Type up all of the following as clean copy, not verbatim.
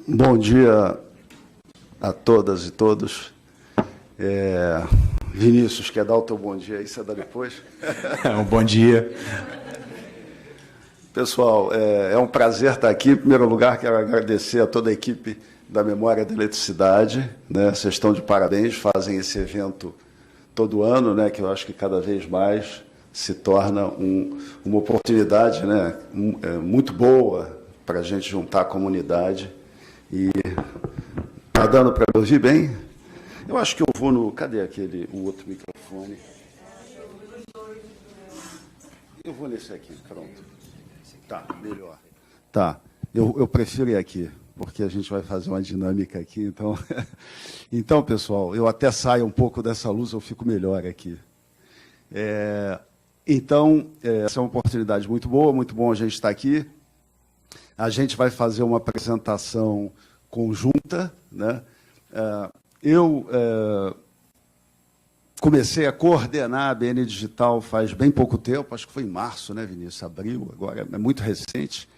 Bom dia a todas e todos. Vinícius, quer dar o teu bom dia aí? Você dá depois? Um bom dia. Pessoal, é um prazer estar aqui. Em primeiro lugar, quero agradecer a toda a equipe da Memória da Eletricidade, né? Vocês estão de parabéns, fazem esse evento todo ano, né? Que eu acho que cada vez mais se torna uma oportunidade, né? Muito boa para a gente juntar a comunidade. E está dando para me ouvir bem? Eu acho que eu vou no... Cadê o outro microfone? Eu vou nesse aqui, pronto. Tá, melhor. Tá, eu prefiro ir aqui, porque a gente vai fazer uma dinâmica aqui, então... Então, pessoal, eu até saio um pouco dessa luz, eu fico melhor aqui. Então, essa é uma oportunidade muito boa, muito bom a gente estar aqui. A gente vai fazer uma apresentação conjunta, né? Eu comecei a coordenar a BN Digital faz bem pouco tempo, acho que foi em março, né, Vinícius? Abril, agora é muito recente.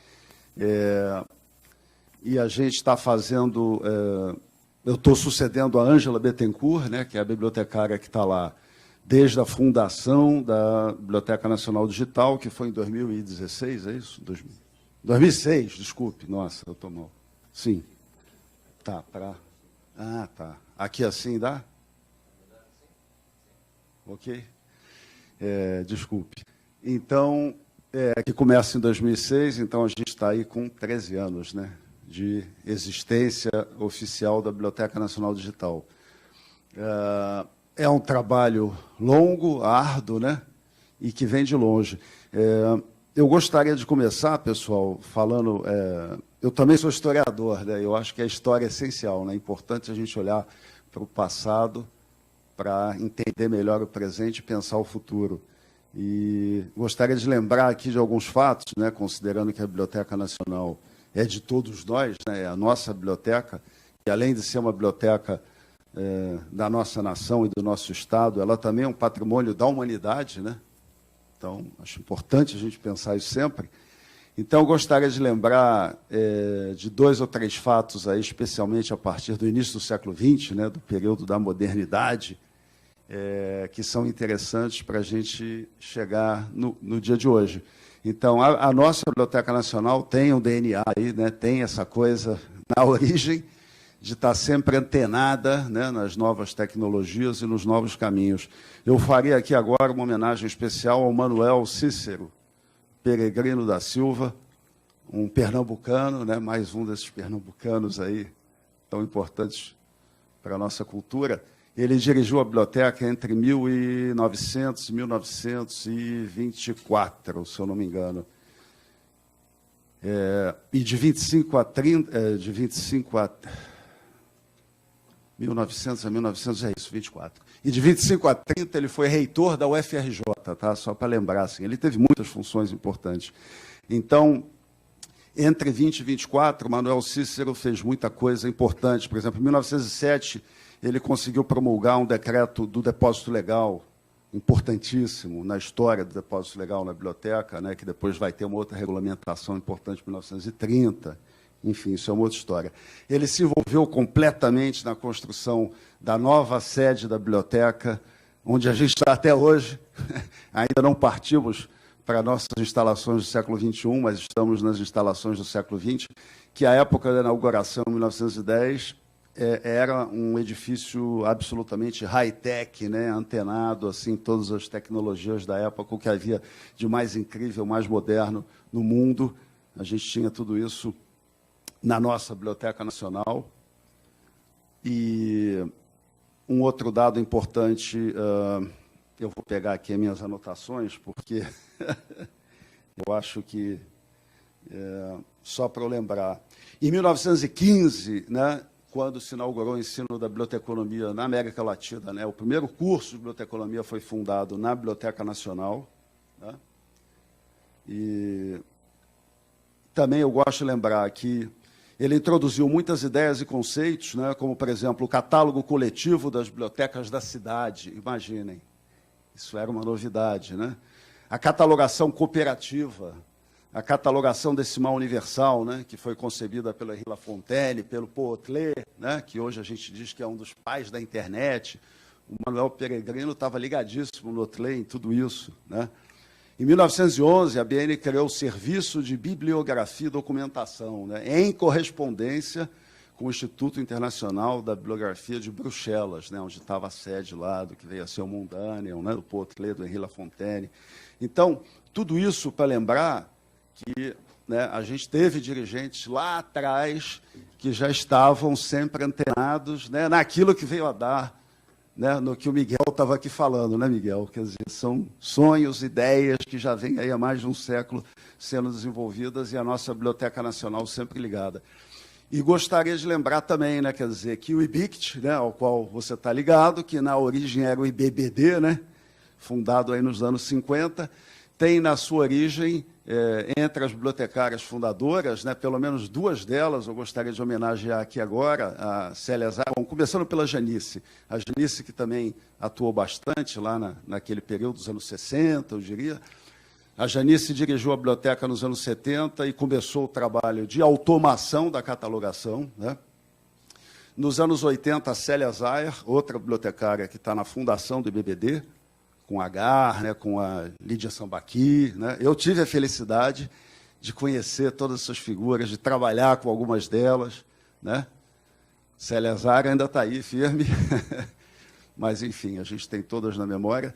E a gente está fazendo... eu estou sucedendo a Ângela Bettencourt, né, que é a bibliotecária que está lá desde a fundação da Biblioteca Nacional Digital, que foi em 2016, é isso? 2006, desculpe. Nossa, eu estou mal. Sim. Tá, tá. Aqui assim dá? Ok? Desculpe. Então, que começa em 2006, então a gente está aí com 13 anos, né, de existência oficial da Biblioteca Nacional Digital. É um trabalho longo, árduo, né, e que vem de longe. Eu gostaria de começar, pessoal, falando... eu também sou historiador, né? Eu acho que a história é essencial, né? É importante a gente olhar para o passado para entender melhor o presente e pensar o futuro. E gostaria de lembrar aqui de alguns fatos, né? Considerando que a Biblioteca Nacional é de todos nós, né? É a nossa biblioteca, e além de ser uma biblioteca da nossa nação e do nosso Estado, ela também é um patrimônio da humanidade, né? Então, acho importante a gente pensar isso sempre. Então, eu gostaria de lembrar de 2 ou 3 fatos, aí, especialmente a partir do início do século XX, né, do período da modernidade, que são interessantes para a gente chegar no dia de hoje. Então, a nossa Biblioteca Nacional tem um DNA aí, né, tem essa coisa na origem de estar sempre antenada, né, nas novas tecnologias e nos novos caminhos. Eu faria aqui agora uma homenagem especial ao Manuel Cícero Peregrino da Silva, um pernambucano, né, mais um desses pernambucanos aí tão importantes para a nossa cultura. Ele dirigiu a biblioteca entre 1900 e 1924, se eu não me engano. E de 25 a 30, de 25 a 1900 a 1900, é isso, 24. E de 25 a 30 ele foi reitor da UFRJ, tá? Só para lembrar, assim, ele teve muitas funções importantes. Então, entre 20 e 24, Manuel Cícero fez muita coisa importante. Por exemplo, em 1907, ele conseguiu promulgar um decreto do depósito legal, importantíssimo na história do depósito legal na biblioteca, né, que depois vai ter uma outra regulamentação importante em 1930. Enfim, isso é uma outra história. Ele se envolveu completamente na construção da nova sede da biblioteca, onde a gente está até hoje. Ainda não partimos para nossas instalações do século XXI, mas estamos nas instalações do século XX, que, à época da inauguração, em 1910, era um edifício absolutamente high-tech, né, antenado, assim, todas as tecnologias da época, o que havia de mais incrível, mais moderno no mundo. A gente tinha tudo isso na nossa Biblioteca Nacional. E um outro dado importante, eu vou pegar aqui as minhas anotações, porque eu acho que, só para eu lembrar, em 1915, né, quando se inaugurou o ensino da biblioteconomia na América Latina, né, o primeiro curso de biblioteconomia foi fundado na Biblioteca Nacional, né, e também eu gosto de lembrar que ele introduziu muitas ideias e conceitos, né, como, por exemplo, o catálogo coletivo das bibliotecas da cidade. Imaginem, isso era uma novidade, né? A catalogação cooperativa, a catalogação decimal universal, né, que foi concebida pelo Henri Lafontaine, pelo Poetlé, né, que hoje a gente diz que é um dos pais da internet. O Manuel Peregrino estava ligadíssimo no Otlé em tudo isso, né? Em 1911, a BN criou o Serviço de Bibliografia e Documentação, né, em correspondência com o Instituto Internacional da Bibliografia de Bruxelas, né, onde estava a sede lá do que veio a ser o Mundaniel, né, do Poetlé, do Henri Lafontaine. Então, tudo isso para lembrar que, né, a gente teve dirigentes lá atrás que já estavam sempre antenados, né, naquilo que veio a dar, né, no que o Miguel estava aqui falando, né, Miguel? Quer dizer, são sonhos, ideias que já vêm aí há mais de um século sendo desenvolvidas e a nossa Biblioteca Nacional sempre ligada. E gostaria de lembrar também, né, quer dizer, que o IBICT, né, ao qual você está ligado, que na origem era o IBBD, né, fundado aí nos anos 50, tem na sua origem, entre as bibliotecárias fundadoras, né, pelo menos duas delas, eu gostaria de homenagear aqui agora, a Célia Zaia, começando pela Janice. A Janice, que também atuou bastante lá naquele período dos anos 60, eu diria. A Janice dirigiu a biblioteca nos anos 70 e começou o trabalho de automação da catalogação, né? Nos anos 80, a Célia Zaia, outra bibliotecária que está na fundação do IBBD, com a Gar, né, com a Lídia Sambaqui, né? Eu tive a felicidade de conhecer todas essas figuras, de trabalhar com algumas delas, né? Célia Zaia ainda está aí, firme, mas, enfim, a gente tem todas na memória.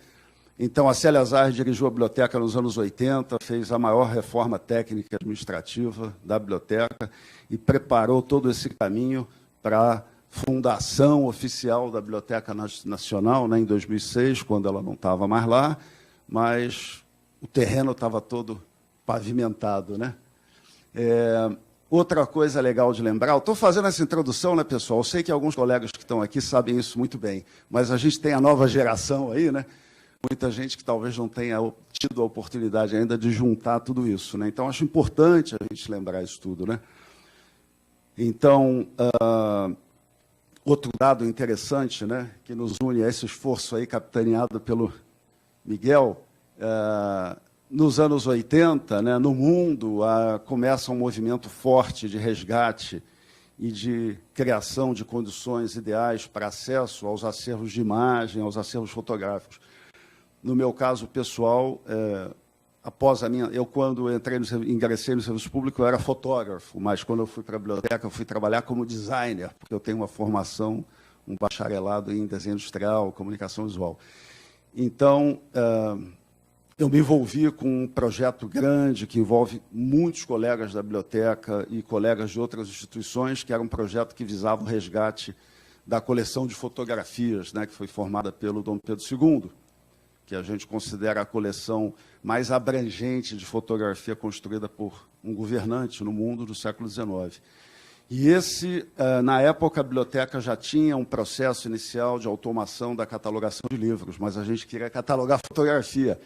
Então, a Célia Zaia dirigiu a biblioteca nos anos 80, fez a maior reforma técnica e administrativa da biblioteca e preparou todo esse caminho para a fundação oficial da Biblioteca Nacional, né, em 2006, quando ela não estava mais lá, mas o terreno estava todo pavimentado, né? Outra coisa legal de lembrar, eu estou fazendo essa introdução, né, pessoal? Eu sei que alguns colegas que estão aqui sabem isso muito bem, mas a gente tem a nova geração aí, né? Muita gente que talvez não tenha tido a oportunidade ainda de juntar tudo isso, né? Então, acho importante a gente lembrar isso tudo, né? Então, outro dado interessante, né, que nos une a esse esforço aí capitaneado pelo Miguel, nos anos 80, né, no mundo, começa um movimento forte de resgate e de criação de condições ideais para acesso aos acervos de imagem, aos acervos fotográficos. No meu caso pessoal, após eu quando ingressei no serviço público, eu era fotógrafo, mas quando eu fui para a biblioteca, eu fui trabalhar como designer, porque eu tenho uma formação, um bacharelado em desenho industrial, comunicação visual. Então, eu me envolvi com um projeto grande que envolve muitos colegas da biblioteca e colegas de outras instituições, que era um projeto que visava o resgate da coleção de fotografias, né, que foi formada pelo Dom Pedro II, que a gente considera a coleção mais abrangente de fotografia construída por um governante no mundo do século XIX. E na época, a biblioteca já tinha um processo inicial de automação da catalogação de livros, mas a gente queria catalogar fotografia.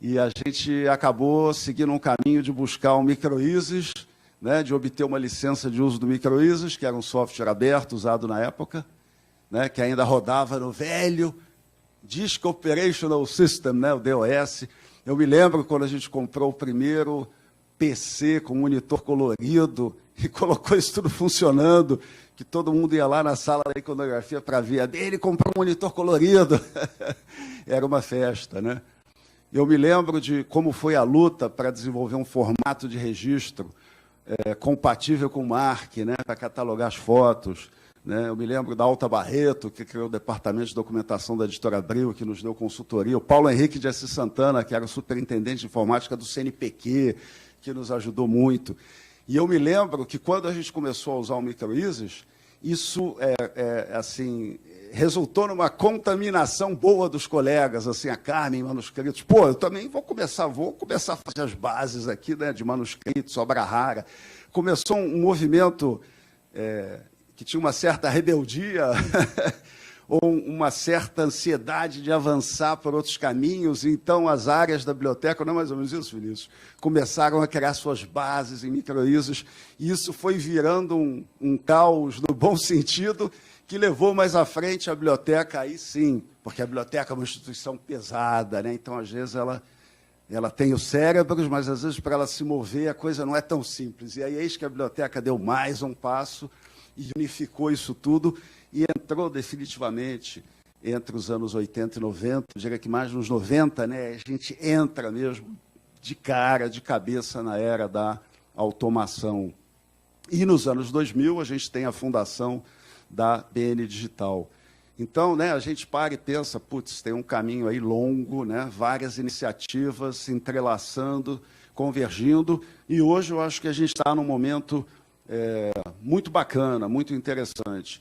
E a gente acabou seguindo um caminho de buscar um microISIS, né, de obter uma licença de uso do microISIS, que era um software aberto usado na época, né, que ainda rodava no velho Disk Operational System, né, o DOS. Eu me lembro quando a gente comprou o primeiro PC com monitor colorido e colocou isso tudo funcionando, que todo mundo ia lá na sala da iconografia para ver. Ele comprou um monitor colorido. Era uma festa, né? Eu me lembro de como foi a luta para desenvolver um formato de registro compatível com o MARC, né, para catalogar as fotos. Né? Eu me lembro da Alta Barreto, que criou o Departamento de Documentação da Editora Abril, que nos deu consultoria. O Paulo Henrique de Assis Santana, que era o superintendente de informática do CNPq, que nos ajudou muito. E eu me lembro que, quando a gente começou a usar o microISIS, isso assim, resultou numa contaminação boa dos colegas, assim, a Carmen, manuscritos. Pô, eu também vou começar a fazer as bases aqui, né, de manuscritos, obra rara. Começou um movimento que tinha uma certa rebeldia ou uma certa ansiedade de avançar por outros caminhos. Então, as áreas da biblioteca, não é mais ou menos isso, Vinícius, começaram a criar suas bases em microISIS, e isso foi virando um caos, no bom sentido, que levou mais à frente a biblioteca, aí sim, porque a biblioteca é uma instituição pesada, né? Então, às vezes, ela Ela tem os cérebros, mas, às vezes, para ela se mover, a coisa não é tão simples. E aí, eis que a biblioteca deu mais um passo e unificou isso tudo e entrou definitivamente entre os anos 80 e 90, eu diria que mais nos 90, né, a gente entra mesmo de cara, de cabeça na era da automação. E nos anos 2000, a gente tem a fundação da BN Digital. Então, né, a gente para e pensa, putz, tem um caminho aí longo, né, várias iniciativas se entrelaçando, convergindo, e hoje eu acho que a gente está num momento muito bacana, muito interessante.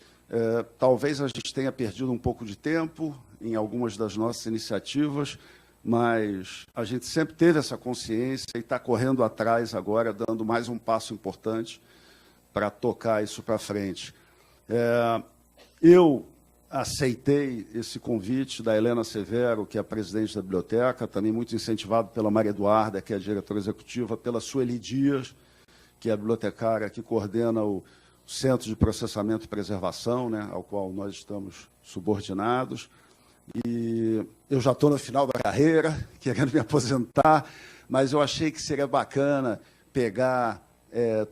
Talvez a gente tenha perdido um pouco de tempo em algumas das nossas iniciativas, mas a gente sempre teve essa consciência e está correndo atrás agora, dando mais um passo importante para tocar isso para frente. Eu aceitei esse convite da Helena Severo, que é a presidente da biblioteca, também muito incentivado pela Maria Eduarda, que é a diretora executiva, pela Sueli Dias, que é a bibliotecária que coordena o Centro de Processamento e Preservação, né, ao qual nós estamos subordinados. E eu já estou no final da carreira, querendo me aposentar, mas eu achei que seria bacana pegar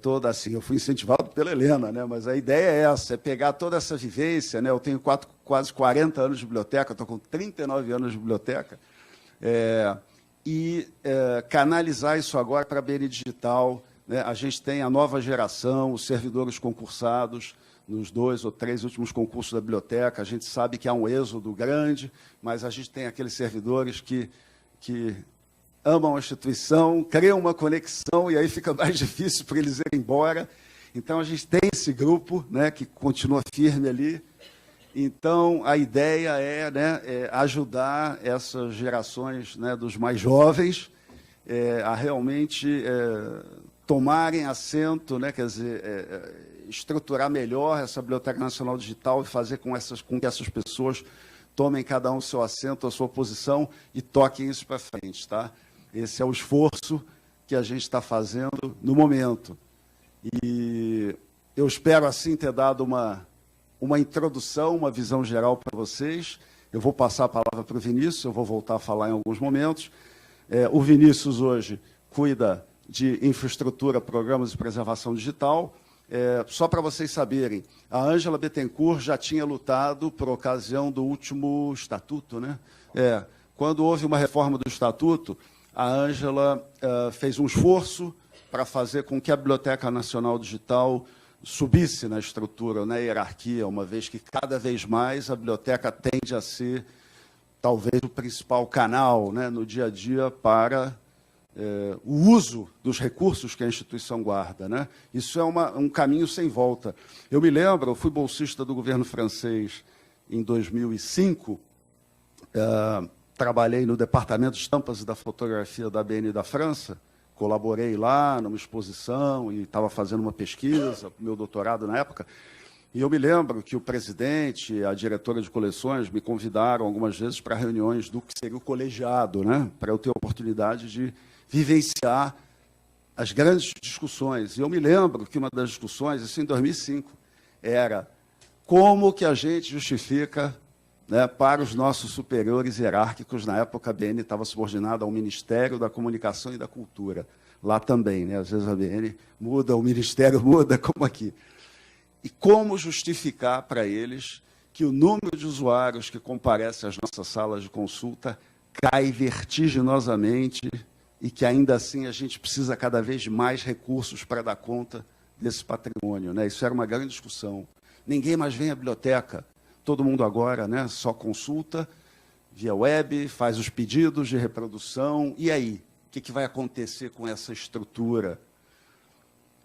toda assim, eu fui incentivado pela Helena, né, mas a ideia é essa, é pegar toda essa vivência, né, eu tenho quase 40 anos de biblioteca, estou com 39 anos de biblioteca, e canalizar isso agora para a BN Digital, né. A gente tem a nova geração, os servidores concursados, nos 2 ou 3 últimos concursos da biblioteca, a gente sabe que há um êxodo grande, mas a gente tem aqueles servidores que amam a instituição, criam uma conexão e aí fica mais difícil para eles irem embora. Então, a gente tem esse grupo, né, que continua firme ali. Então, a ideia é ajudar essas gerações, né, dos mais jovens a realmente tomarem assento, né, quer dizer, estruturar melhor essa Biblioteca Nacional Digital e fazer com que essas pessoas tomem cada um o seu assento, a sua posição e toquem isso para frente, tá? Esse é o esforço que a gente está fazendo no momento. E eu espero, assim, ter dado uma introdução, uma visão geral para vocês. Eu vou passar a palavra para o Vinícius, eu vou voltar a falar em alguns momentos. O Vinícius, hoje, cuida de infraestrutura, programas de preservação digital. Só para vocês saberem, a Ângela Bettencourt já tinha lutado por ocasião do último estatuto, né? Quando houve uma reforma do estatuto, a Ângela fez um esforço para fazer com que a Biblioteca Nacional Digital subisse na estrutura, na hierarquia, uma vez que cada vez mais a biblioteca tende a ser talvez o principal canal, né, no dia a dia para o uso dos recursos que a instituição guarda, né? Isso é um caminho sem volta. Eu me lembro, eu fui bolsista do governo francês em 2005, trabalhei no Departamento de Estampas e da Fotografia da BN da França, colaborei lá numa exposição e estava fazendo uma pesquisa, meu doutorado na época, e eu me lembro que o presidente e a diretora de coleções me convidaram algumas vezes para reuniões do que seria o colegiado, né, para eu ter a oportunidade de vivenciar as grandes discussões. E eu me lembro que uma das discussões, isso em 2005, era como que a gente justifica, né, para os nossos superiores hierárquicos, na época a BN estava subordinada ao Ministério da Comunicação e da Cultura, lá também, né, às vezes a BN muda, o Ministério muda, como aqui. E como justificar para eles que o número de usuários que comparecem às nossas salas de consulta cai vertiginosamente e que, ainda assim, a gente precisa cada vez de mais recursos para dar conta desse patrimônio, né? Isso era uma grande discussão. Ninguém mais vem à biblioteca. Todo mundo agora, né, só consulta via web, faz os pedidos de reprodução. E aí? O que vai acontecer com essa estrutura?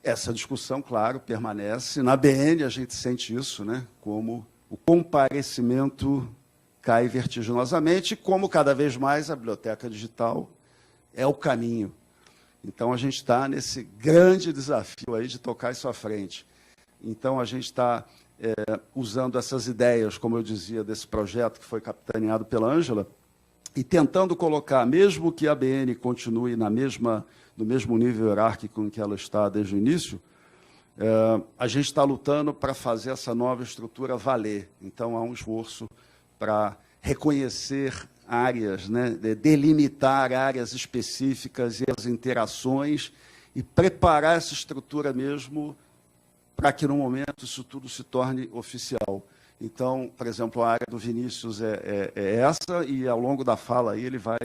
Essa discussão, claro, permanece. Na BN, a gente sente isso, né, como o comparecimento cai vertiginosamente, como cada vez mais a biblioteca digital é o caminho. Então, a gente está nesse grande desafio aí de tocar isso à frente. Então, a gente está usando essas ideias, como eu dizia, desse projeto que foi capitaneado pela Ângela, e tentando colocar, mesmo que a BN continue no mesmo nível hierárquico em que ela está desde o início, a gente está lutando para fazer essa nova estrutura valer. Então, há um esforço para reconhecer áreas, né, delimitar áreas específicas e as interações e preparar essa estrutura mesmo para que, no momento, isso tudo se torne oficial. Então, por exemplo, a área do Vinícius é essa, e ao longo da fala aí ele vai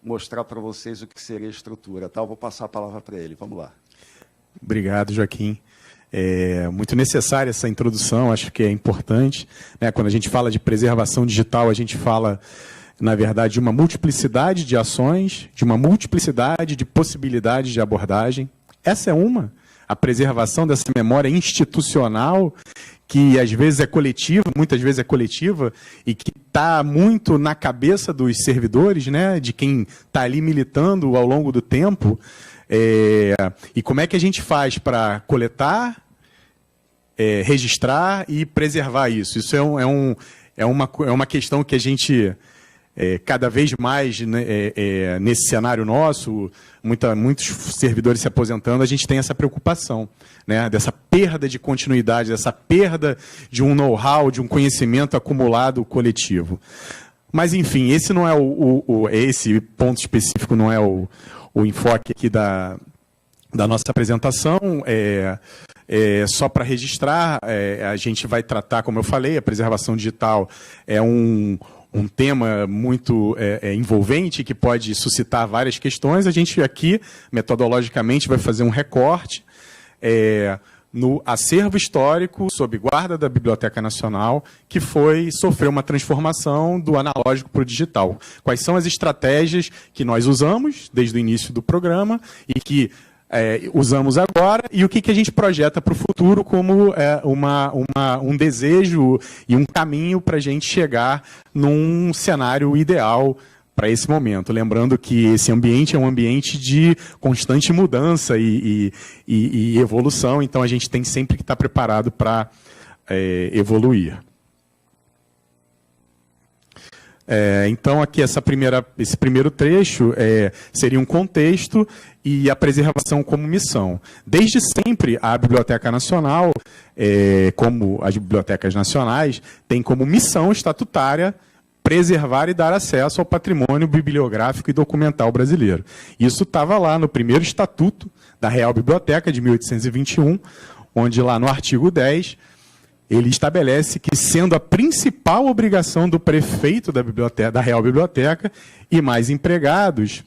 mostrar para vocês o que seria a estrutura. Tá? Eu vou passar a palavra para ele. Vamos lá. Obrigado, Joaquim. É muito necessária essa introdução, acho que é importante, né? Quando a gente fala de preservação digital, a gente fala, na verdade, de uma multiplicidade de ações, de uma multiplicidade de possibilidades de abordagem. Essa é uma, a preservação dessa memória institucional, que às vezes é coletiva, muitas vezes é coletiva, e que está muito na cabeça dos servidores, né? De quem está ali militando ao longo do tempo. E como é que a gente faz para coletar, registrar e preservar isso? Isso é uma questão que a gente, cada vez mais, né, nesse cenário nosso, muitos servidores se aposentando, a gente tem essa preocupação, né, dessa perda de continuidade, dessa perda de um know-how, de um conhecimento acumulado coletivo. Mas, enfim, esse não é esse ponto específico não é o enfoque aqui da nossa apresentação. Só para registrar, a gente vai tratar, como eu falei, a preservação digital é um tema muito envolvente, que pode suscitar várias questões. A gente aqui, metodologicamente, vai fazer um recorte no acervo histórico sob guarda da Biblioteca Nacional, que sofreu uma transformação do analógico para o digital. Quais são as estratégias que nós usamos desde o início do programa e que usamos agora, e o que a gente projeta para o futuro como um desejo e um caminho para a gente chegar num cenário ideal para esse momento. Lembrando que esse ambiente é um ambiente de constante mudança e evolução, então a gente tem sempre que estar preparado para evoluir. Então, aqui esse primeiro trecho seria um contexto e a preservação como missão. Desde sempre, a Biblioteca Nacional, como as bibliotecas nacionais, tem como missão estatutária preservar e dar acesso ao patrimônio bibliográfico e documental brasileiro. Isso estava lá no primeiro Estatuto da Real Biblioteca, de 1821, onde lá no artigo 10, ele estabelece que, sendo a principal obrigação do prefeito da Real Biblioteca e mais empregados,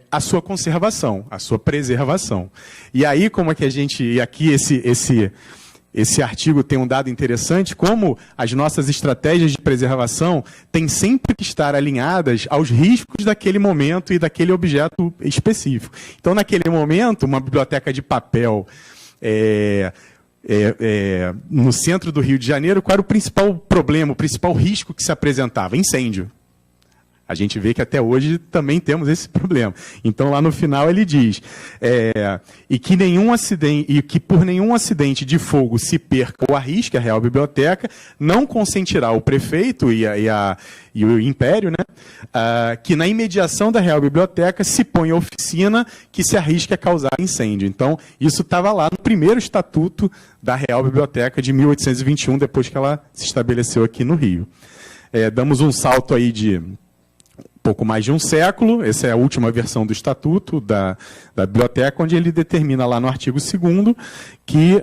a sua conservação, a sua preservação. E aí, como é que a gente... E aqui esse artigo tem um dado interessante, como as nossas estratégias de preservação têm sempre que estar alinhadas aos riscos daquele momento e daquele objeto específico. Então, naquele momento, uma biblioteca de papel no centro do Rio de Janeiro, qual era o principal problema, o principal risco que se apresentava? Incêndio. A gente vê que até hoje também temos esse problema. Então, lá no final, ele diz e que por nenhum acidente de fogo se perca ou arrisque a Real Biblioteca, não consentirá o prefeito e o Império, né, que na imediação da Real Biblioteca se ponha oficina que se arrisque a causar incêndio. Então, isso estava lá no primeiro Estatuto da Real Biblioteca de 1821, depois que ela se estabeleceu aqui no Rio. Damos um salto aí de pouco mais de um século, essa é a última versão do Estatuto da Biblioteca, onde ele determina lá no artigo 2º que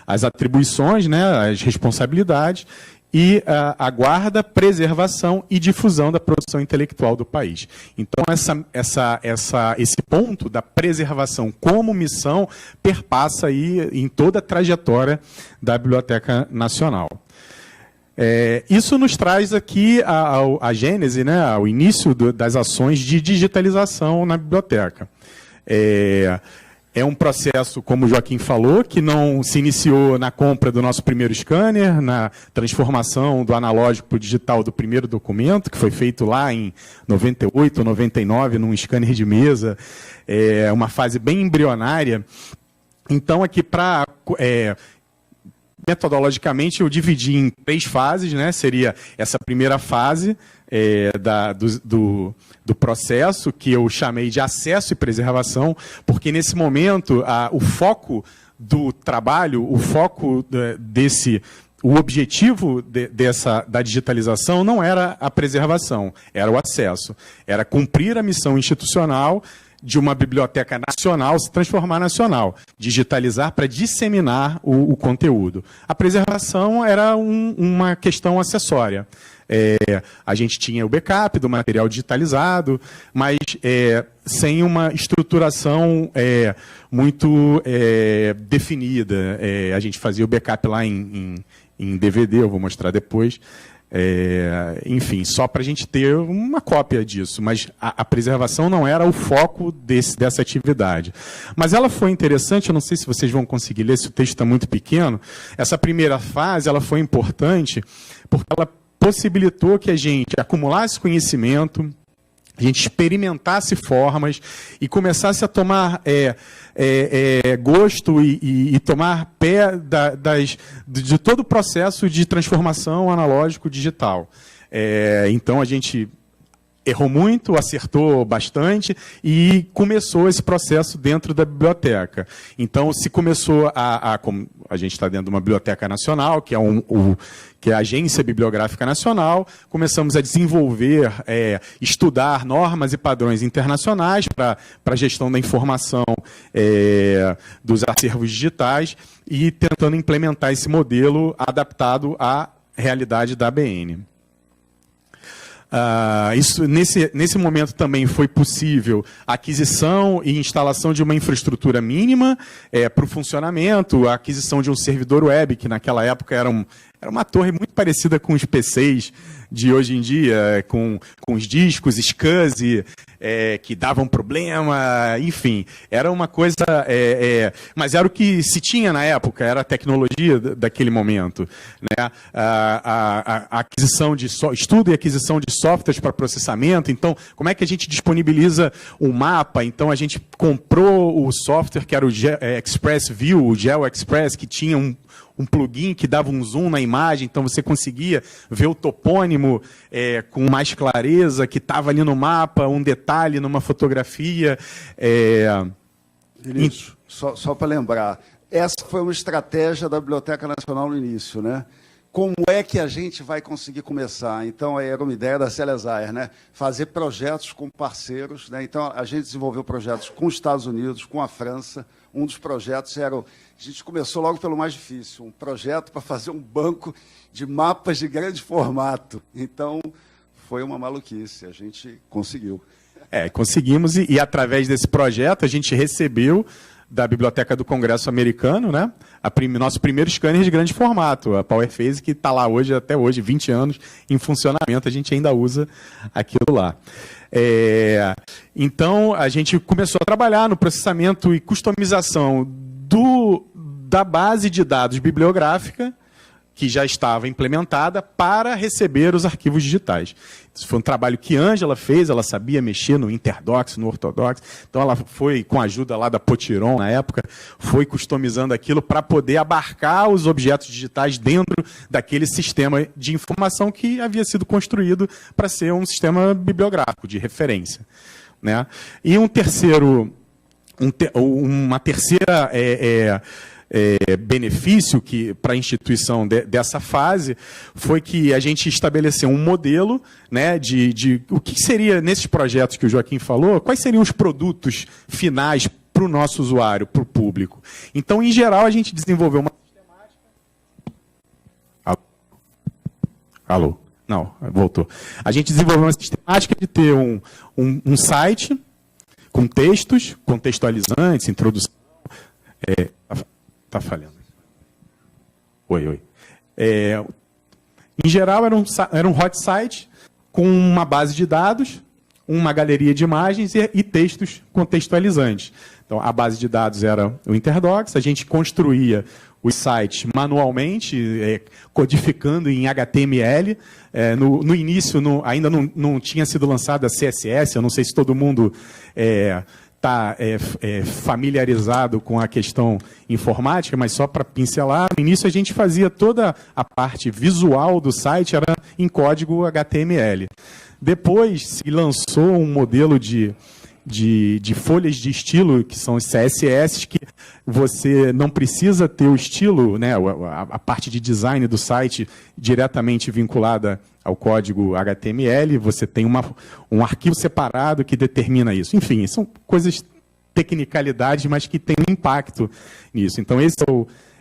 as atribuições, né, as responsabilidades e a guarda, preservação e difusão da produção intelectual do país. Então, esse ponto da preservação como missão perpassa aí em toda a trajetória da Biblioteca Nacional. Isso nos traz aqui a gênese, né, ao início das ações de digitalização na biblioteca. É um processo, como o Joaquim falou, que não se iniciou na compra do nosso primeiro scanner, na transformação do analógico para o digital do primeiro documento, que foi feito lá em 98 ou 99, num scanner de mesa, uma fase bem embrionária. Então, aqui metodologicamente, eu dividi em 3 fases, né? Seria essa primeira fase do processo, que eu chamei de acesso e preservação, porque nesse momento o foco do trabalho, o foco o objetivo da digitalização não era a preservação, era o acesso. Era cumprir a missão institucional de uma biblioteca nacional se transformar nacional, digitalizar para disseminar o conteúdo. A preservação era uma questão acessória. A gente tinha o backup do material digitalizado, mas sem uma estruturação muito definida. A gente fazia o backup lá em DVD, eu vou mostrar depois. Enfim, só para a gente ter uma cópia disso, mas a preservação não era o foco dessa atividade. Mas ela foi interessante, eu não sei se vocês vão conseguir ler, se o texto está muito pequeno. Essa primeira fase ela foi importante porque ela possibilitou que a gente acumulasse conhecimento, a gente experimentasse formas e começasse a tomar gosto e tomar pé de todo o processo de transformação analógico-digital. Então, a gente errou muito, acertou bastante e começou esse processo dentro da biblioteca. Então, se começou como a gente está dentro de uma biblioteca nacional, que é a Agência Bibliográfica Nacional, começamos a desenvolver, estudar normas e padrões internacionais para a gestão da informação dos acervos digitais e tentando implementar esse modelo adaptado à realidade da ABN. Nesse momento também foi possível a aquisição e instalação de uma infraestrutura mínima para o funcionamento, a aquisição de um servidor web, que naquela época era uma torre muito parecida com os PCs de hoje em dia, com os discos SCSI, que davam problema, enfim, era uma coisa, mas era o que se tinha na época, era a tecnologia daquele momento, né? A aquisição de estudo e aquisição de softwares para processamento. Então, como é que a gente disponibiliza um mapa? Então, a gente comprou o software que era o Express View, o GeoExpress, que tinha um plugin que dava um zoom na imagem, então você conseguia ver o topônimo com mais clareza, que estava ali no mapa, um detalhe numa fotografia. Isso, só para lembrar, essa foi uma estratégia da Biblioteca Nacional no início, né? Como é que a gente vai conseguir começar? Então, era uma ideia da Celesair, né? Fazer projetos com parceiros, né? Então, a gente desenvolveu projetos com os Estados Unidos, com a França. Um dos projetos era... A gente começou logo pelo mais difícil, um projeto para fazer um banco de mapas de grande formato. Então, foi uma maluquice, a gente conseguiu. Conseguimos, e através desse projeto, a gente recebeu da Biblioteca do Congresso Americano, né, nosso primeiro scanner de grande formato, a PowerPhase, que está lá até hoje, 20 anos em funcionamento, a gente ainda usa aquilo lá. Então, a gente começou a trabalhar no processamento e customização da base de dados bibliográfica, que já estava implementada, para receber os arquivos digitais. Isso foi um trabalho que Ângela fez, ela sabia mexer no Interdocs, no Ortodox, então ela foi, com a ajuda lá da Potiron, na época, foi customizando aquilo para poder abarcar os objetos digitais dentro daquele sistema de informação que havia sido construído para ser um sistema bibliográfico de referência, né? E uma terceira benefício para a instituição dessa fase foi que a gente estabeleceu um modelo, né, de o que seria, nesses projetos que o Joaquim falou, quais seriam os produtos finais para o nosso usuário, para o público. Então, em geral, a gente desenvolveu uma sistemática... Alô? Não, voltou. A gente desenvolveu uma sistemática de ter um site com textos, contextualizantes, introdução... Está falhando. Oi. Em geral, era um hot site com uma base de dados, uma galeria de imagens e textos contextualizantes. Então, a base de dados era o Interdocs, a gente construía os sites manualmente, codificando em HTML. No início, ainda não tinha sido lançada a CSS, eu não sei se todo mundo... está familiarizado com a questão informática, mas só para pincelar, no início a gente fazia toda a parte visual do site era em código HTML. Depois se lançou um modelo de de folhas de estilo, que são os CSS, que você não precisa ter o estilo, né, a parte de design do site diretamente vinculada ao código HTML, você tem um arquivo separado que determina isso. Enfim, são coisas, tecnicalidades, mas que têm um impacto nisso. Então, esse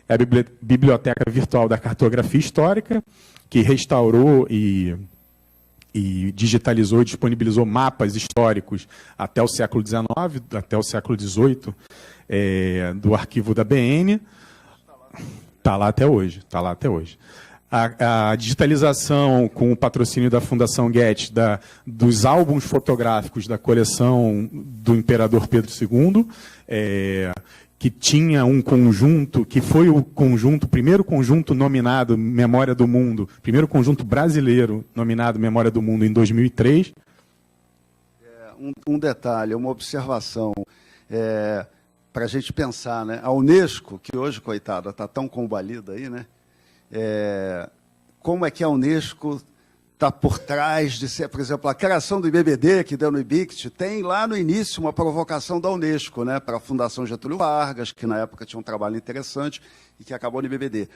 é a biblioteca virtual da cartografia histórica, que restaurou e digitalizou e disponibilizou mapas históricos até o século XIX, até o século XVIII, do arquivo da BN. Está lá até hoje, está lá até hoje. A digitalização com o patrocínio da Fundação Goethe dos álbuns fotográficos da coleção do Imperador Pedro II, que tinha um conjunto, que foi o primeiro conjunto nominado Memória do Mundo, primeiro conjunto brasileiro nominado Memória do Mundo em 2003. Um detalhe, uma observação, para a gente pensar, né? A Unesco, que hoje, coitada, está tão combalida aí, né? Como é que a Unesco está por trás de ser, por exemplo, a criação do IBBD, que deu no IBICT, tem lá no início uma provocação da Unesco, né, para a Fundação Getúlio Vargas, que na época tinha um trabalho interessante e que acabou no IBBD.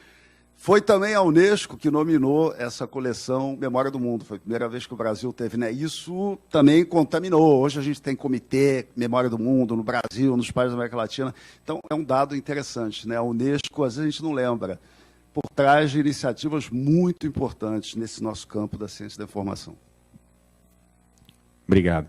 Foi também a Unesco que nominou essa coleção Memória do Mundo. Foi a primeira vez que o Brasil teve, né? Isso também contaminou. Hoje a gente tem comitê Memória do Mundo no Brasil, nos países da América Latina. Então, é um dado interessante, né? A Unesco, às vezes a gente não lembra, por trás de iniciativas muito importantes nesse nosso campo da ciência da informação. Obrigado.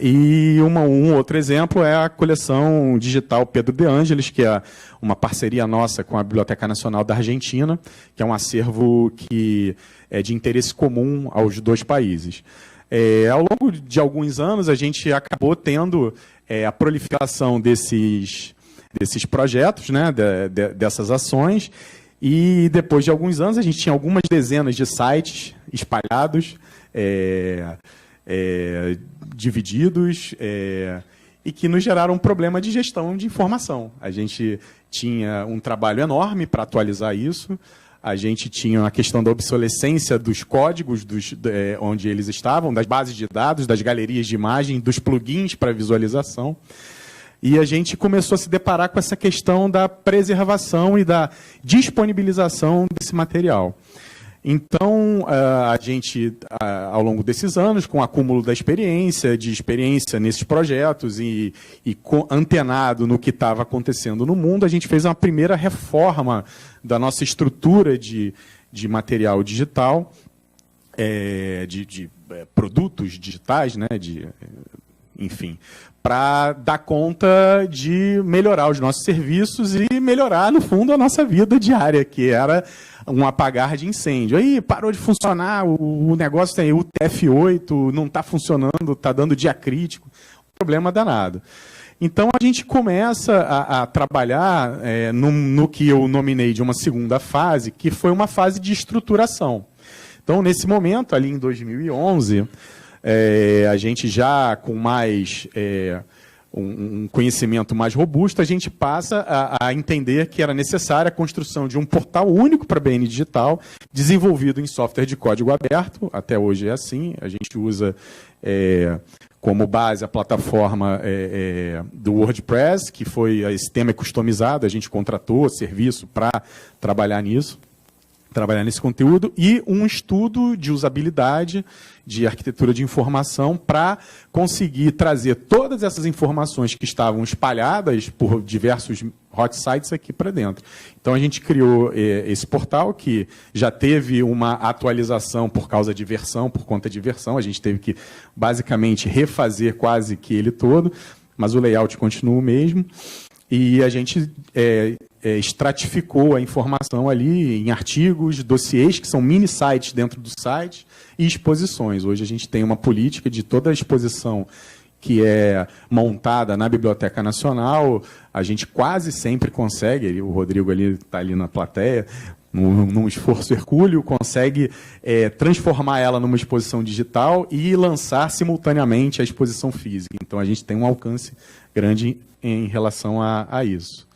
E um outro exemplo é a coleção digital Pedro de Ângeles, que é uma parceria nossa com a Biblioteca Nacional da Argentina, que é um acervo que é de interesse comum aos dois países. Ao longo de alguns anos, a gente acabou tendo a proliferação desses projetos, né, dessas ações, e depois de alguns anos a gente tinha algumas dezenas de sites espalhados, divididos, e que nos geraram um problema de gestão de informação. A gente tinha um trabalho enorme para atualizar isso, a gente tinha a questão da obsolescência dos códigos onde eles estavam, das bases de dados, das galerias de imagem, dos plugins para visualização. E a gente começou a se deparar com essa questão da preservação e da disponibilização desse material. Então, a gente, ao longo desses anos, com o acúmulo de experiência nesses projetos e antenado no que estava acontecendo no mundo, a gente fez uma primeira reforma da nossa estrutura de material digital, de produtos digitais, né, enfim, para dar conta de melhorar os nossos serviços e melhorar, no fundo, a nossa vida diária, que era um apagar de incêndio. Aí parou de funcionar, o negócio tem o TF8, não está funcionando, está dando dia crítico, problema danado. Então, a gente começa a trabalhar no que eu nominei de uma segunda fase, que foi uma fase de estruturação. Então, nesse momento, ali em 2011... a gente já com mais um conhecimento mais robusto, a gente passa a entender que era necessária a construção de um portal único para a BN Digital, desenvolvido em software de código aberto, até hoje é assim, a gente usa como base a plataforma do WordPress, que foi, esse tema é customizado, a gente contratou serviço para trabalhar nesse conteúdo, e um estudo de usabilidade, de arquitetura de informação, para conseguir trazer todas essas informações que estavam espalhadas por diversos hot sites aqui para dentro. Então, a gente criou esse portal, que já teve uma atualização por causa de versão, por conta de versão, a gente teve que, basicamente, refazer quase que ele todo, mas o layout continua o mesmo. E a gente estratificou a informação ali em artigos, dossiês, que são mini sites dentro do site, e exposições. Hoje a gente tem uma política de toda a exposição que é montada na Biblioteca Nacional, a gente quase sempre consegue, o Rodrigo está ali na plateia, num esforço hercúleo, consegue transformar ela numa exposição digital e lançar simultaneamente a exposição física. Então, a gente tem um alcance grande em relação a isso.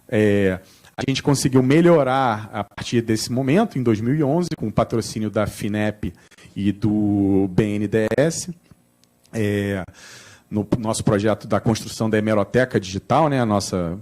A gente conseguiu melhorar a partir desse momento, em 2011, com o patrocínio da FINEP e do BNDES. no nosso projeto da construção da hemeroteca digital, né, a nossa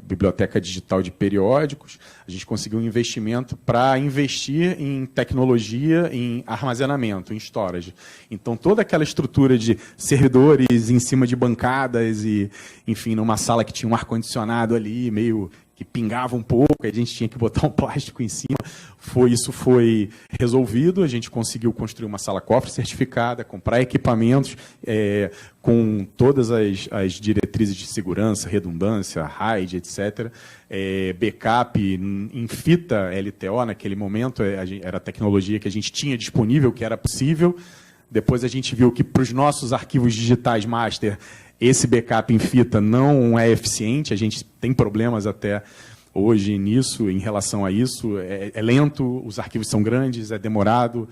biblioteca digital de periódicos, a gente conseguiu um investimento para investir em tecnologia, em armazenamento, em storage. Então, toda aquela estrutura de servidores em cima de bancadas e, enfim, numa sala que tinha um ar-condicionado ali, meio que pingava um pouco, a gente tinha que botar um plástico em cima. Isso foi resolvido, a gente conseguiu construir uma sala-cofre certificada, comprar equipamentos com todas as diretrizes de segurança, redundância, RAID, etc. Backup em fita LTO, naquele momento, era a tecnologia que a gente tinha disponível, que era possível. Depois a gente viu que para os nossos arquivos digitais master, esse backup em fita não é eficiente, a gente tem problemas até hoje nisso, em relação a isso. É lento, os arquivos são grandes, é demorado.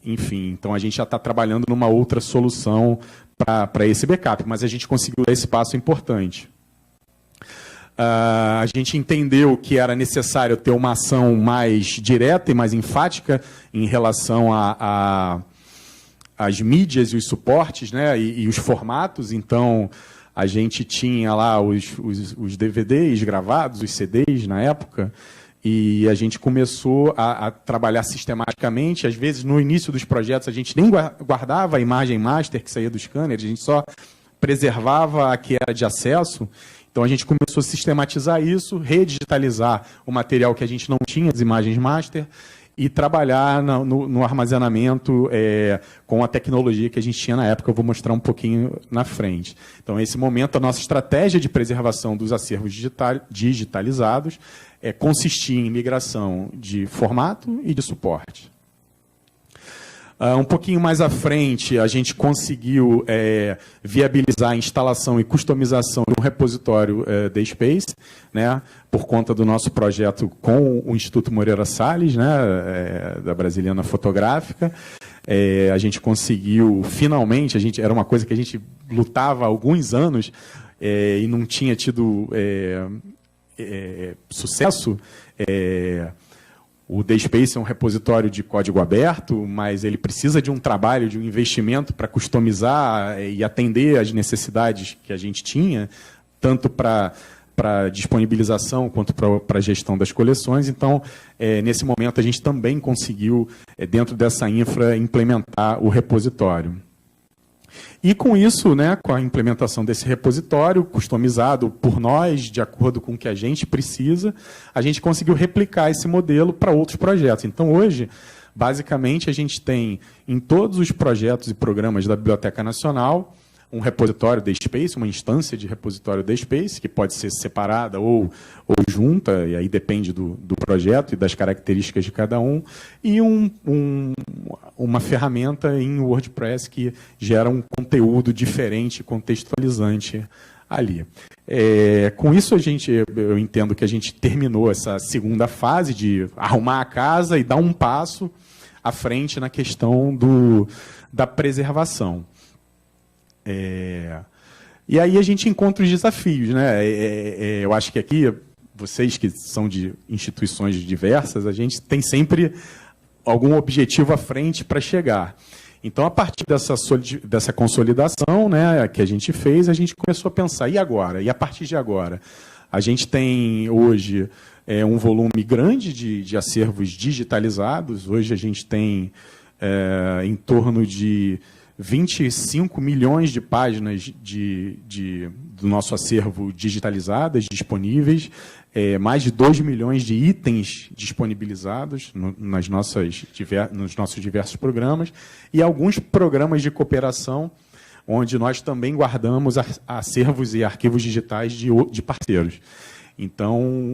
Enfim, então a gente já está trabalhando numa outra solução para esse backup, mas a gente conseguiu dar esse passo importante. A gente entendeu que era necessário ter uma ação mais direta e mais enfática em relação às mídias e os suportes, né, e os formatos. Então, a gente tinha lá os DVDs gravados, os CDs na época, e a gente começou a trabalhar sistematicamente. Às vezes, no início dos projetos, a gente nem guardava a imagem master que saía do scanner, a gente só preservava a que era de acesso. Então, a gente começou a sistematizar isso, redigitalizar o material que a gente não tinha, as imagens master, e trabalhar no armazenamento com a tecnologia que a gente tinha na época. Eu vou mostrar um pouquinho na frente. Então, nesse momento, a nossa estratégia de preservação dos acervos digitalizados consistia em migração de formato e de suporte. Um pouquinho mais à frente, a gente conseguiu viabilizar a instalação e customização de um repositório DSpace, né, por conta do nosso projeto com o Instituto Moreira Salles, né, da Brasiliana Fotográfica. A gente conseguiu, finalmente, era uma coisa que a gente lutava há alguns anos e não tinha tido sucesso. O DSpace é um repositório de código aberto, mas ele precisa de um trabalho, de um investimento para customizar e atender às necessidades que a gente tinha, tanto para disponibilização quanto para a gestão das coleções. Então, nesse momento, a gente também conseguiu, dentro dessa infra, implementar o repositório. E com isso, né, com a implementação desse repositório, customizado por nós, de acordo com o que a gente precisa, a gente conseguiu replicar esse modelo para outros projetos. Então, hoje, basicamente, a gente tem, em todos os projetos e programas da Biblioteca Nacional, um repositório DSpace, uma instância de repositório DSpace, que pode ser separada ou junta, e aí depende do projeto e das características de cada um, e uma ferramenta em WordPress que gera um conteúdo diferente, contextualizante ali. Com isso, eu entendo que a gente terminou essa segunda fase de arrumar a casa e dar um passo à frente na questão da preservação. E aí a gente encontra os desafios, né? Eu acho que aqui, vocês que são de instituições diversas, a gente tem sempre algum objetivo à frente para chegar. Então, a partir dessa consolidação, né, que a gente fez, a gente começou a pensar, e agora? E a partir de agora? A gente tem hoje um volume grande de acervos digitalizados. Hoje a gente tem em torno de 25 milhões de páginas do nosso acervo digitalizadas, disponíveis, mais de 2 milhões de itens disponibilizados nos nossos diversos programas, e alguns programas de cooperação, onde nós também guardamos acervos e arquivos digitais de parceiros. Então,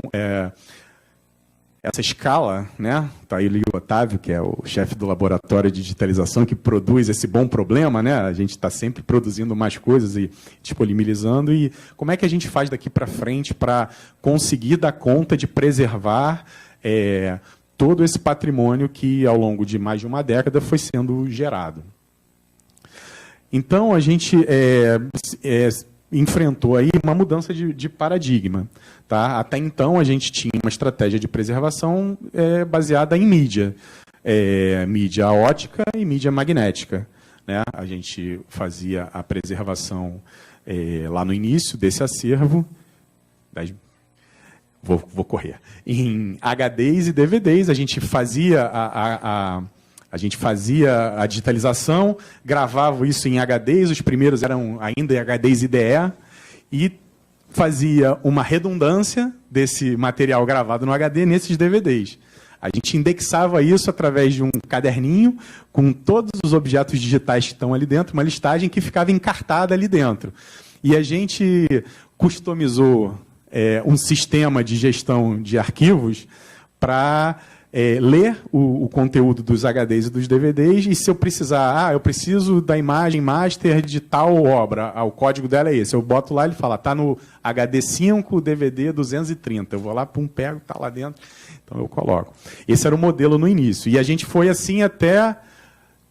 essa escala, né? Está aí o Otávio, que é o chefe do laboratório de digitalização, que produz esse bom problema, né? A gente está sempre produzindo mais coisas e disponibilizando. E como é que a gente faz daqui para frente para conseguir dar conta de preservar todo esse patrimônio que, ao longo de mais de uma década, foi sendo gerado? Então, a gente enfrentou aí uma mudança de paradigma. Tá? Até então, a gente tinha uma estratégia de preservação baseada em mídia. Mídia ótica e mídia magnética. né? A gente fazia a preservação lá no início desse acervo, vou correr, em HDs e DVDs. A gente fazia a gente fazia a digitalização, gravava isso em HDs, os primeiros eram ainda em HDs IDE, e fazia uma redundância desse material gravado no HD nesses DVDs. A gente indexava isso através de um caderninho com todos os objetos digitais que estão ali dentro, uma listagem que ficava encartada ali dentro. E a gente customizou um sistema de gestão de arquivos para ler o conteúdo dos HDs e dos DVDs, e se eu precisar, eu preciso da imagem master de tal obra, o código dela é esse, eu boto lá e ele fala, está no HD 5, DVD 230, eu vou lá, pego, está lá dentro, então eu coloco. Esse era o modelo no início, e a gente foi assim até,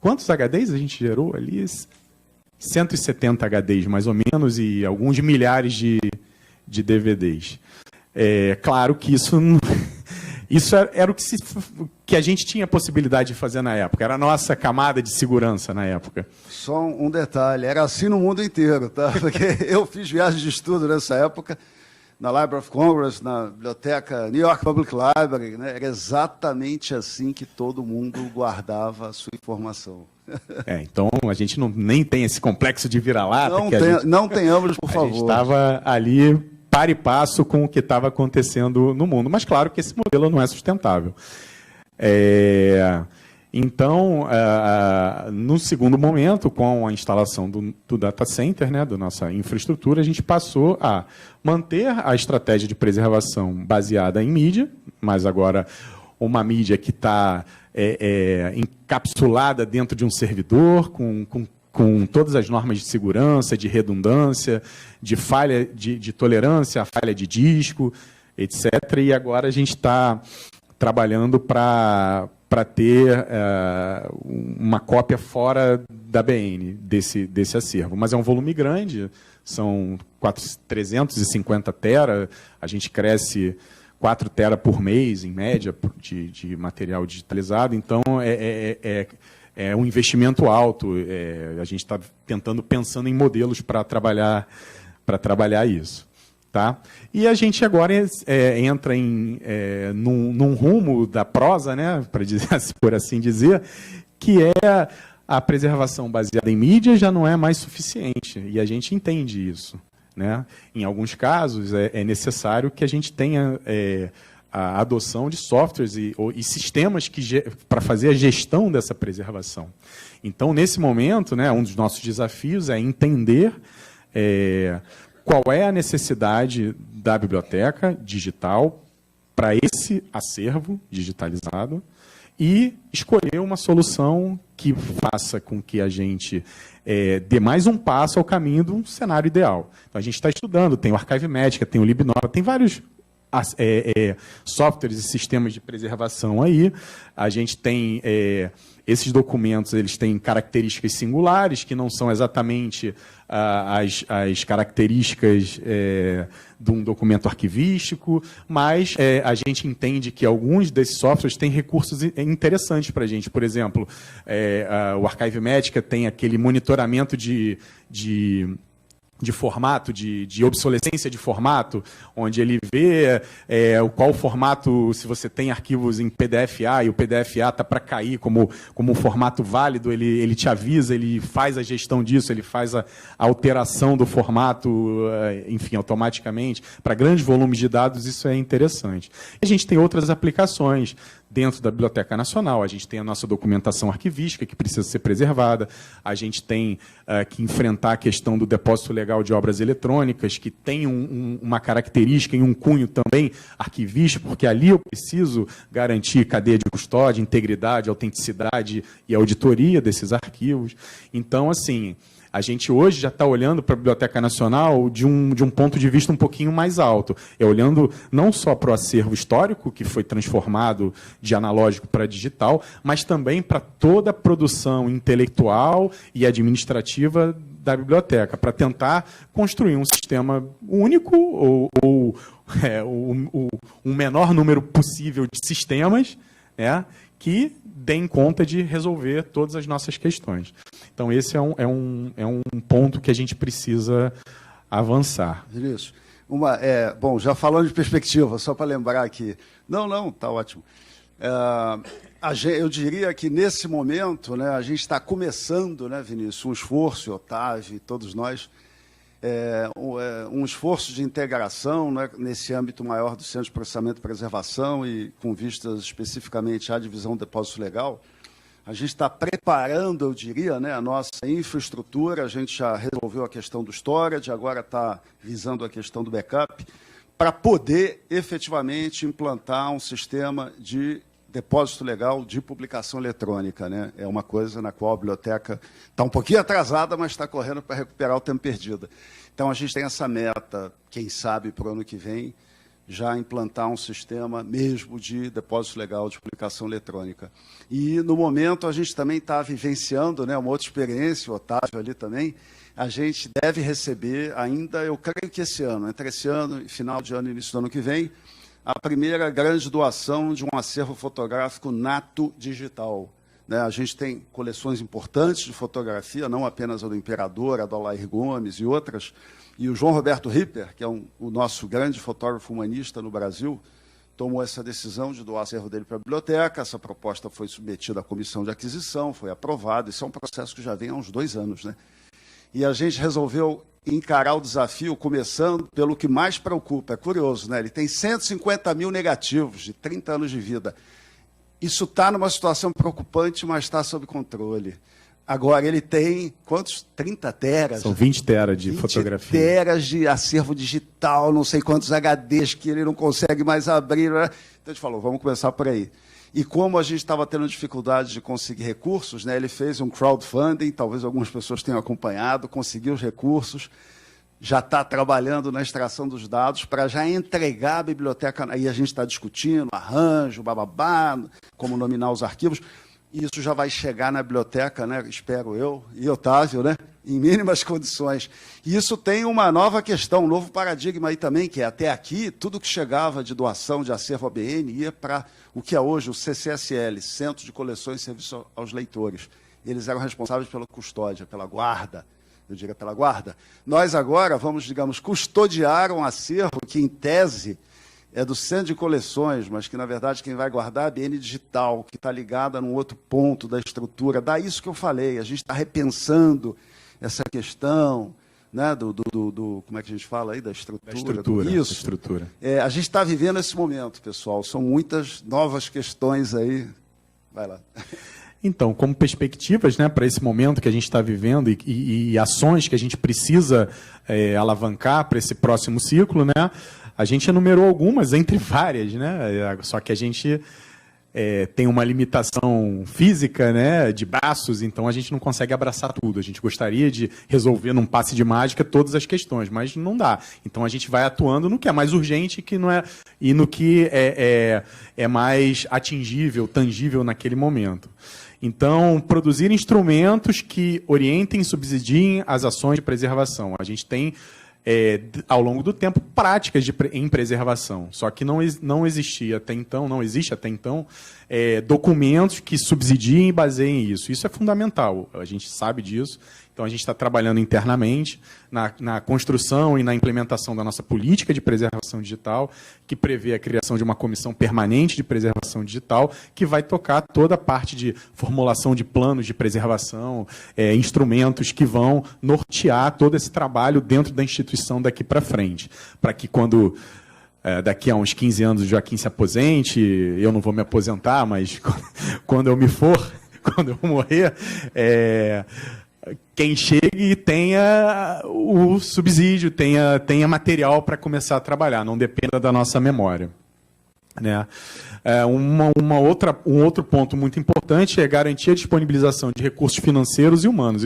quantos HDs a gente gerou ali? 170 HDs, mais ou menos, e alguns milhares de DVDs. Claro que isso era o que a gente tinha possibilidade de fazer na época. Era a nossa camada de segurança na época. Só um detalhe, era assim no mundo inteiro, tá? Porque eu fiz viagens de estudo nessa época, na Library of Congress, na biblioteca New York Public Library, né? Era exatamente assim que todo mundo guardava a sua informação. Então a gente nem tem esse complexo de vira-lata. Não tenhamos, por favor. A gente estava ali par e passo com o que estava acontecendo no mundo. Mas, claro, que esse modelo não é sustentável. Então, no segundo momento, com a instalação do data center, né, da nossa infraestrutura, a gente passou a manter a estratégia de preservação baseada em mídia, mas agora uma mídia que está encapsulada dentro de um servidor, com todas as normas de segurança, de redundância, de falha de tolerância, a falha de disco, etc. E agora a gente está trabalhando para ter uma cópia fora da BN desse acervo. Mas é um volume grande, são 350 tera, a gente cresce 4 tera por mês, em média, de material digitalizado, então é um investimento alto. A gente está pensando em modelos para trabalhar isso. Tá? E a gente agora entra num rumo da prosa, né, por assim dizer, que é a preservação baseada em mídia já não é mais suficiente, e a gente entende isso. Né? Em alguns casos, é necessário que a gente tenha a adoção de softwares e sistemas para fazer a gestão dessa preservação. Então, nesse momento, né, um dos nossos desafios é entender qual é a necessidade da biblioteca digital para esse acervo digitalizado e escolher uma solução que faça com que a gente dê mais um passo ao caminho de um cenário ideal. Então, a gente está estudando, tem o Archivemética, tem o Libnova, tem vários softwares e sistemas de preservação aí. A gente tem esses documentos, eles têm características singulares, que não são exatamente as características de um documento arquivístico, mas a gente entende que alguns desses softwares têm recursos interessantes para a gente. Por exemplo, o Archivemética tem aquele monitoramento de formato, de obsolescência de formato, onde ele vê qual formato, se você tem arquivos em PDF-A e o PDF-A está para cair como um formato válido, ele te avisa, ele faz a gestão disso, ele faz a alteração do formato, enfim, automaticamente. Para grandes volumes de dados, isso é interessante. A gente tem outras aplicações dentro da Biblioteca Nacional. A gente tem a nossa documentação arquivística, que precisa ser preservada. A gente tem que enfrentar a questão do depósito legal de obras eletrônicas, que tem uma característica e um cunho também arquivístico, porque ali eu preciso garantir cadeia de custódia, integridade, autenticidade e auditoria desses arquivos. Então, assim, a gente hoje já está olhando para a Biblioteca Nacional de um ponto de vista um pouquinho mais alto. Olhando não só para o acervo histórico, que foi transformado de analógico para digital, mas também para toda a produção intelectual e administrativa da biblioteca, para tentar construir um sistema único ou um menor número possível de sistemas, que deem conta de resolver todas as nossas questões. Então, esse é um ponto que a gente precisa avançar. Vinícius, bom, já falando de perspectiva, só para lembrar aqui. Não, está ótimo. Eu diria que, nesse momento, né, a gente está começando, né, Vinícius, um esforço, Otávio e todos nós, um esforço de integração, né, nesse âmbito maior do Centro de Processamento e Preservação e com vistas especificamente à divisão do depósito legal. A gente está preparando, eu diria, né, a nossa infraestrutura, a gente já resolveu a questão do storage, agora está visando a questão do backup, para poder efetivamente implantar um sistema de depósito legal de publicação eletrônica, né? É uma coisa na qual a biblioteca está um pouquinho atrasada, mas está correndo para recuperar o tempo perdido. Então, a gente tem essa meta, quem sabe, para o ano que vem, já implantar um sistema mesmo de depósito legal de publicação eletrônica. E, no momento, a gente também está vivenciando, né, uma outra experiência, o Otávio ali também, a gente deve receber ainda, eu creio que esse ano, entre esse ano, final de ano e início do ano que vem, a primeira grande doação de um acervo fotográfico nato digital. Né? A gente tem coleções importantes de fotografia, não apenas a do Imperador, a do Alair Gomes e outras, e o João Roberto Ripper, que é o nosso grande fotógrafo humanista no Brasil, tomou essa decisão de doar o acervo dele para a biblioteca. Essa proposta foi submetida à comissão de aquisição, foi aprovada. Isso é um processo que já vem há uns 2 anos, né? E a gente resolveu encarar o desafio começando pelo que mais preocupa. É curioso, né? Ele tem 150 mil negativos de 30 anos de vida. Isso está numa situação preocupante, mas está sob controle. Agora, ele tem, quantos? 30 teras? São 20 teras de 20 fotografia. 20 teras de acervo digital, não sei quantos HDs que ele não consegue mais abrir. Né? Então, a gente falou, vamos começar por aí. E como a gente estava tendo dificuldade de conseguir recursos, né, ele fez um crowdfunding, talvez algumas pessoas tenham acompanhado, conseguiu os recursos, já está trabalhando na extração dos dados para já entregar a biblioteca. Aí a gente está discutindo arranjo, bababá, como nominar os arquivos. E isso já vai chegar na biblioteca, né, espero eu, e Otávio, né, em mínimas condições. E isso tem uma nova questão, um novo paradigma aí também, que é até aqui, tudo que chegava de doação de acervo ABN ia para o que é hoje o CCSL, Centro de Coleções e Serviço aos Leitores. Eles eram responsáveis pela custódia, pela guarda, eu diria pela guarda. Nós agora vamos, digamos, custodiar um acervo que, em tese, é do Centro de Coleções, mas que, na verdade, quem vai guardar é a ABN Digital, que está ligada num outro ponto da estrutura. Daí isso que eu falei, a gente está repensando essa questão, né, como é que a gente fala aí, da estrutura. Isso. Estrutura. A gente está vivendo esse momento, pessoal. São muitas novas questões aí. Vai lá. Então, como perspectivas, né, para esse momento que a gente está vivendo e ações que a gente precisa alavancar para esse próximo ciclo, né, a gente enumerou algumas, entre várias, né, só que a gente tem uma limitação física, né, de braços, então a gente não consegue abraçar tudo. A gente gostaria de resolver num passe de mágica todas as questões, mas não dá. Então a gente vai atuando no que é mais urgente e no que é mais atingível, tangível naquele momento. Então, produzir instrumentos que orientem e subsidiem as ações de preservação. A gente tem, ao longo do tempo, práticas em preservação. Só que não existia até então, não existe até então, documentos que subsidiem e baseiem isso. Isso é fundamental, a gente sabe disso. Então, a gente está trabalhando internamente na construção e na implementação da nossa política de preservação digital, que prevê a criação de uma comissão permanente de preservação digital, que vai tocar toda a parte de formulação de planos de preservação, instrumentos que vão nortear todo esse trabalho dentro da instituição daqui para frente, para que quando daqui a uns 15 anos o Joaquim se aposente, eu não vou me aposentar, mas quando eu quando eu morrer, quem chegue e tenha o subsídio, tenha material para começar a trabalhar, não dependa da nossa memória. Né? Um outro ponto muito importante é garantir a disponibilização de recursos financeiros e humanos.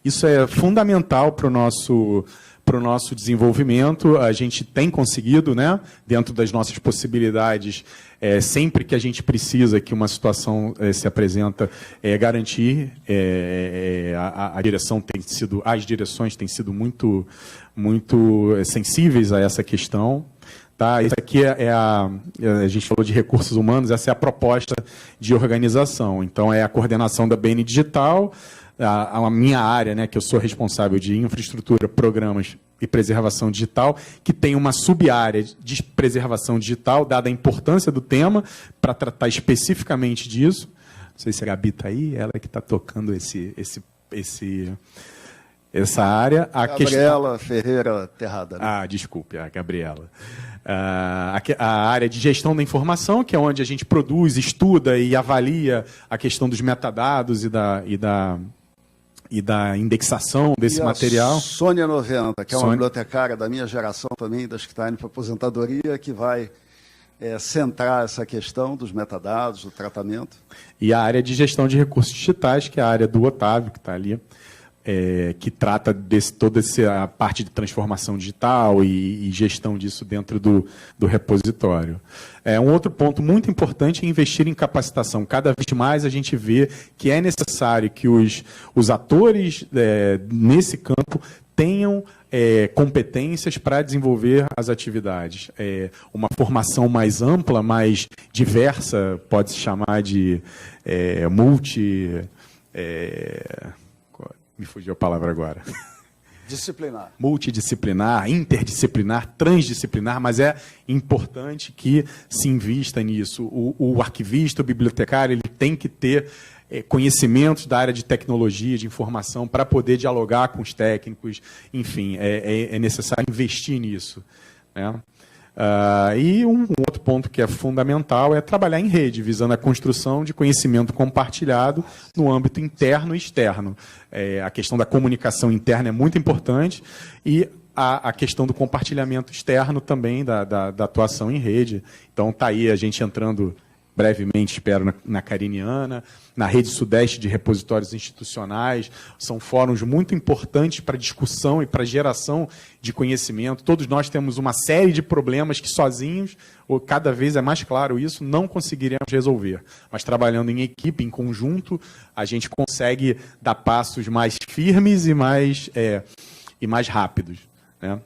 Isso é fundamental para para o nosso desenvolvimento. A gente tem conseguido, né, dentro das nossas possibilidades, sempre que a gente precisa que uma situação se apresenta, garantir. A direção tem sido, as direções têm sido muito sensíveis a essa questão. Tá? Isso aqui a gente falou de recursos humanos, essa é a proposta de organização. Então, é a coordenação da BN Digital, a minha área, né, que eu sou responsável de infraestrutura, programas e preservação digital, que tem uma sub-área de preservação digital, dada a importância do tema, para tratar especificamente disso. Não sei se a Gabi está aí, ela que está tocando essa área. Gabriela Ferreira Terrada. Né? Desculpe, a Gabriela. A área de gestão da informação, que é onde a gente produz, estuda e avalia a questão dos metadados e da indexação desse material. Sônia 90, que é uma bibliotecária da minha geração também, das que está indo para aposentadoria, que vai centrar essa questão dos metadados, do tratamento. E a área de gestão de recursos digitais, que é a área do Otávio, que está ali, que trata toda a parte de transformação digital e gestão disso dentro do repositório. Um outro ponto muito importante é investir em capacitação. Cada vez mais a gente vê que é necessário que os atores nesse campo tenham competências para desenvolver as atividades. Uma formação mais ampla, mais diversa, pode-se chamar de me fugiu a palavra agora. Disciplinar. Multidisciplinar, interdisciplinar, transdisciplinar, mas é importante que se invista nisso. O arquivista, o bibliotecário, ele tem que ter conhecimentos da área de tecnologia, de informação, para poder dialogar com os técnicos. Enfim, é necessário investir nisso, né? E um outro ponto que é fundamental é trabalhar em rede, visando a construção de conhecimento compartilhado no âmbito interno e externo. A questão da comunicação interna é muito importante e a questão do compartilhamento externo também, da atuação em rede. Então, está aí a gente entrando brevemente, espero, na Cariniana, na Rede Sudeste de Repositórios Institucionais. São fóruns muito importantes para discussão e para geração de conhecimento. Todos nós temos uma série de problemas que sozinhos, ou cada vez é mais claro isso, não conseguiremos resolver. Mas trabalhando em equipe, em conjunto, a gente consegue dar passos mais firmes e mais rápidos, né?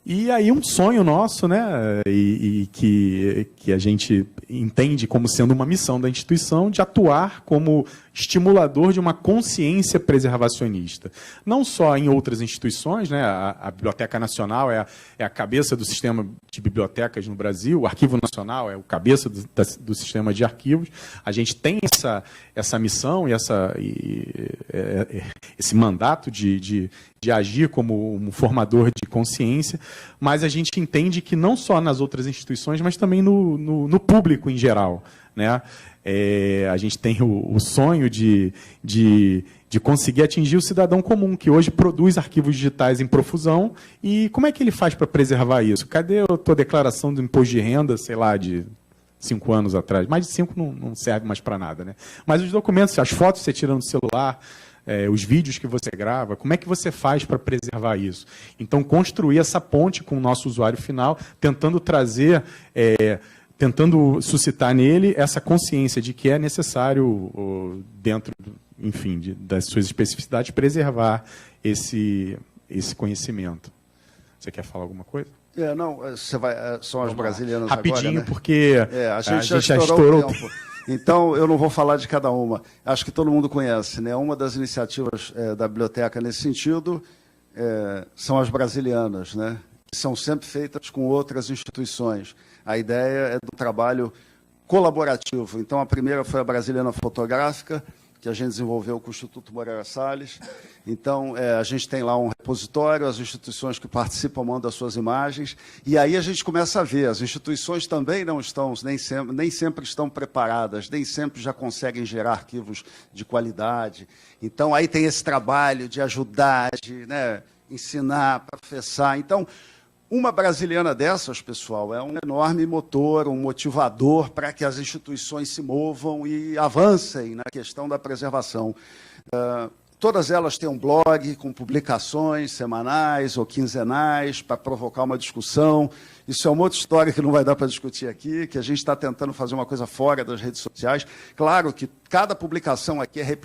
E aí um sonho nosso, né, e que a gente entende como sendo uma missão da instituição, de atuar como estimulador de uma consciência preservacionista. Não só em outras instituições, né, a Biblioteca Nacional é a cabeça do sistema de bibliotecas no Brasil, o Arquivo Nacional é o cabeça do sistema de arquivos. A gente tem essa missão e esse mandato de agir como um formador de consciência, mas a gente entende que não só nas outras instituições, mas também no público em geral, né? A gente tem o sonho de conseguir atingir o cidadão comum, que hoje produz arquivos digitais em profusão. E como é que ele faz para preservar isso? Cadê a tua declaração do imposto de renda, sei lá, de 5 anos atrás? Mais de 5 não serve mais para nada, né? Mas os documentos, as fotos que você tira no celular, os vídeos que você grava, como é que você faz para preservar isso? Então, construir essa ponte com o nosso usuário final, tentando trazer, tentando suscitar nele essa consciência de que é necessário, dentro, enfim, das suas especificidades, preservar esse conhecimento. Você quer falar alguma coisa? Não, são as brasilianas rapidinho, agora, né? Porque a gente já estourou o tempo. Então, eu não vou falar de cada uma. Acho que todo mundo conhece, né? Uma das iniciativas da biblioteca nesse sentido são as brasilianas, né? Que são sempre feitas com outras instituições. A ideia é do trabalho colaborativo. Então, a primeira foi a Brasiliana Fotográfica, que a gente desenvolveu com o Instituto Moreira Salles. Então, a gente tem lá um repositório, as instituições que participam mandam as suas imagens, e aí a gente começa a ver, as instituições também não estão, nem sempre estão preparadas, nem sempre já conseguem gerar arquivos de qualidade. Então, aí tem esse trabalho de ajudar, de, né, ensinar, professar. Então, uma brasiliana dessas, pessoal, é um enorme motor, um motivador para que as instituições se movam e avancem na questão da preservação. Todas elas têm um blog com publicações semanais ou quinzenais para provocar uma discussão. Isso é uma outra história que não vai dar para discutir aqui, que a gente está tentando fazer uma coisa fora das redes sociais. Claro que cada publicação aqui é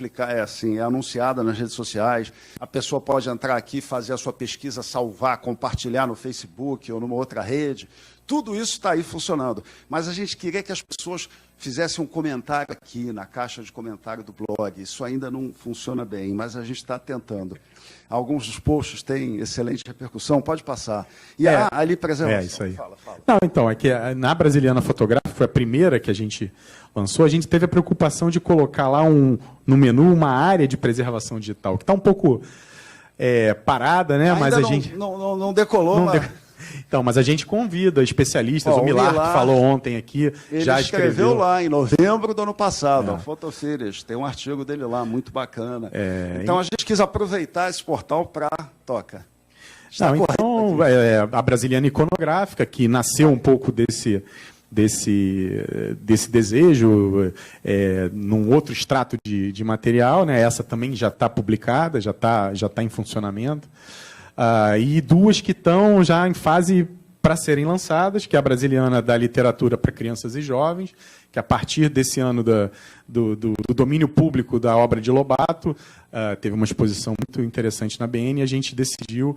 anunciada nas redes sociais. A pessoa pode entrar aqui, fazer a sua pesquisa, salvar, compartilhar no Facebook ou numa outra rede. Tudo isso está aí funcionando. Mas a gente queria que as pessoas fizessem um comentário aqui na caixa de comentário do blog. Isso ainda não funciona bem, mas a gente está tentando. Alguns dos posts têm excelente repercussão, pode passar. E ali preservação. Isso aí. Fala. Não, então, é que na Brasiliana Fotográfica, foi a primeira que a gente lançou, a gente teve a preocupação de colocar lá no menu uma área de preservação digital, que está um pouco parada, né? Ainda mas a não, gente não decolou, Então, mas a gente convida especialistas, o Milar que falou ontem aqui, ele já escreveu lá em novembro do ano passado, a Fotofilhas, tem um artigo dele lá, muito bacana. Então a gente quis aproveitar esse portal para Então, a Brasiliana Iconográfica, que nasceu um pouco desse desejo num outro extrato de material, né? Essa também já está publicada, já tá em funcionamento. E duas que estão já em fase para serem lançadas, que é a Brasiliana da Literatura para Crianças e Jovens, que a partir desse ano do domínio público da obra de Lobato, teve uma exposição muito interessante na BN, e a gente decidiu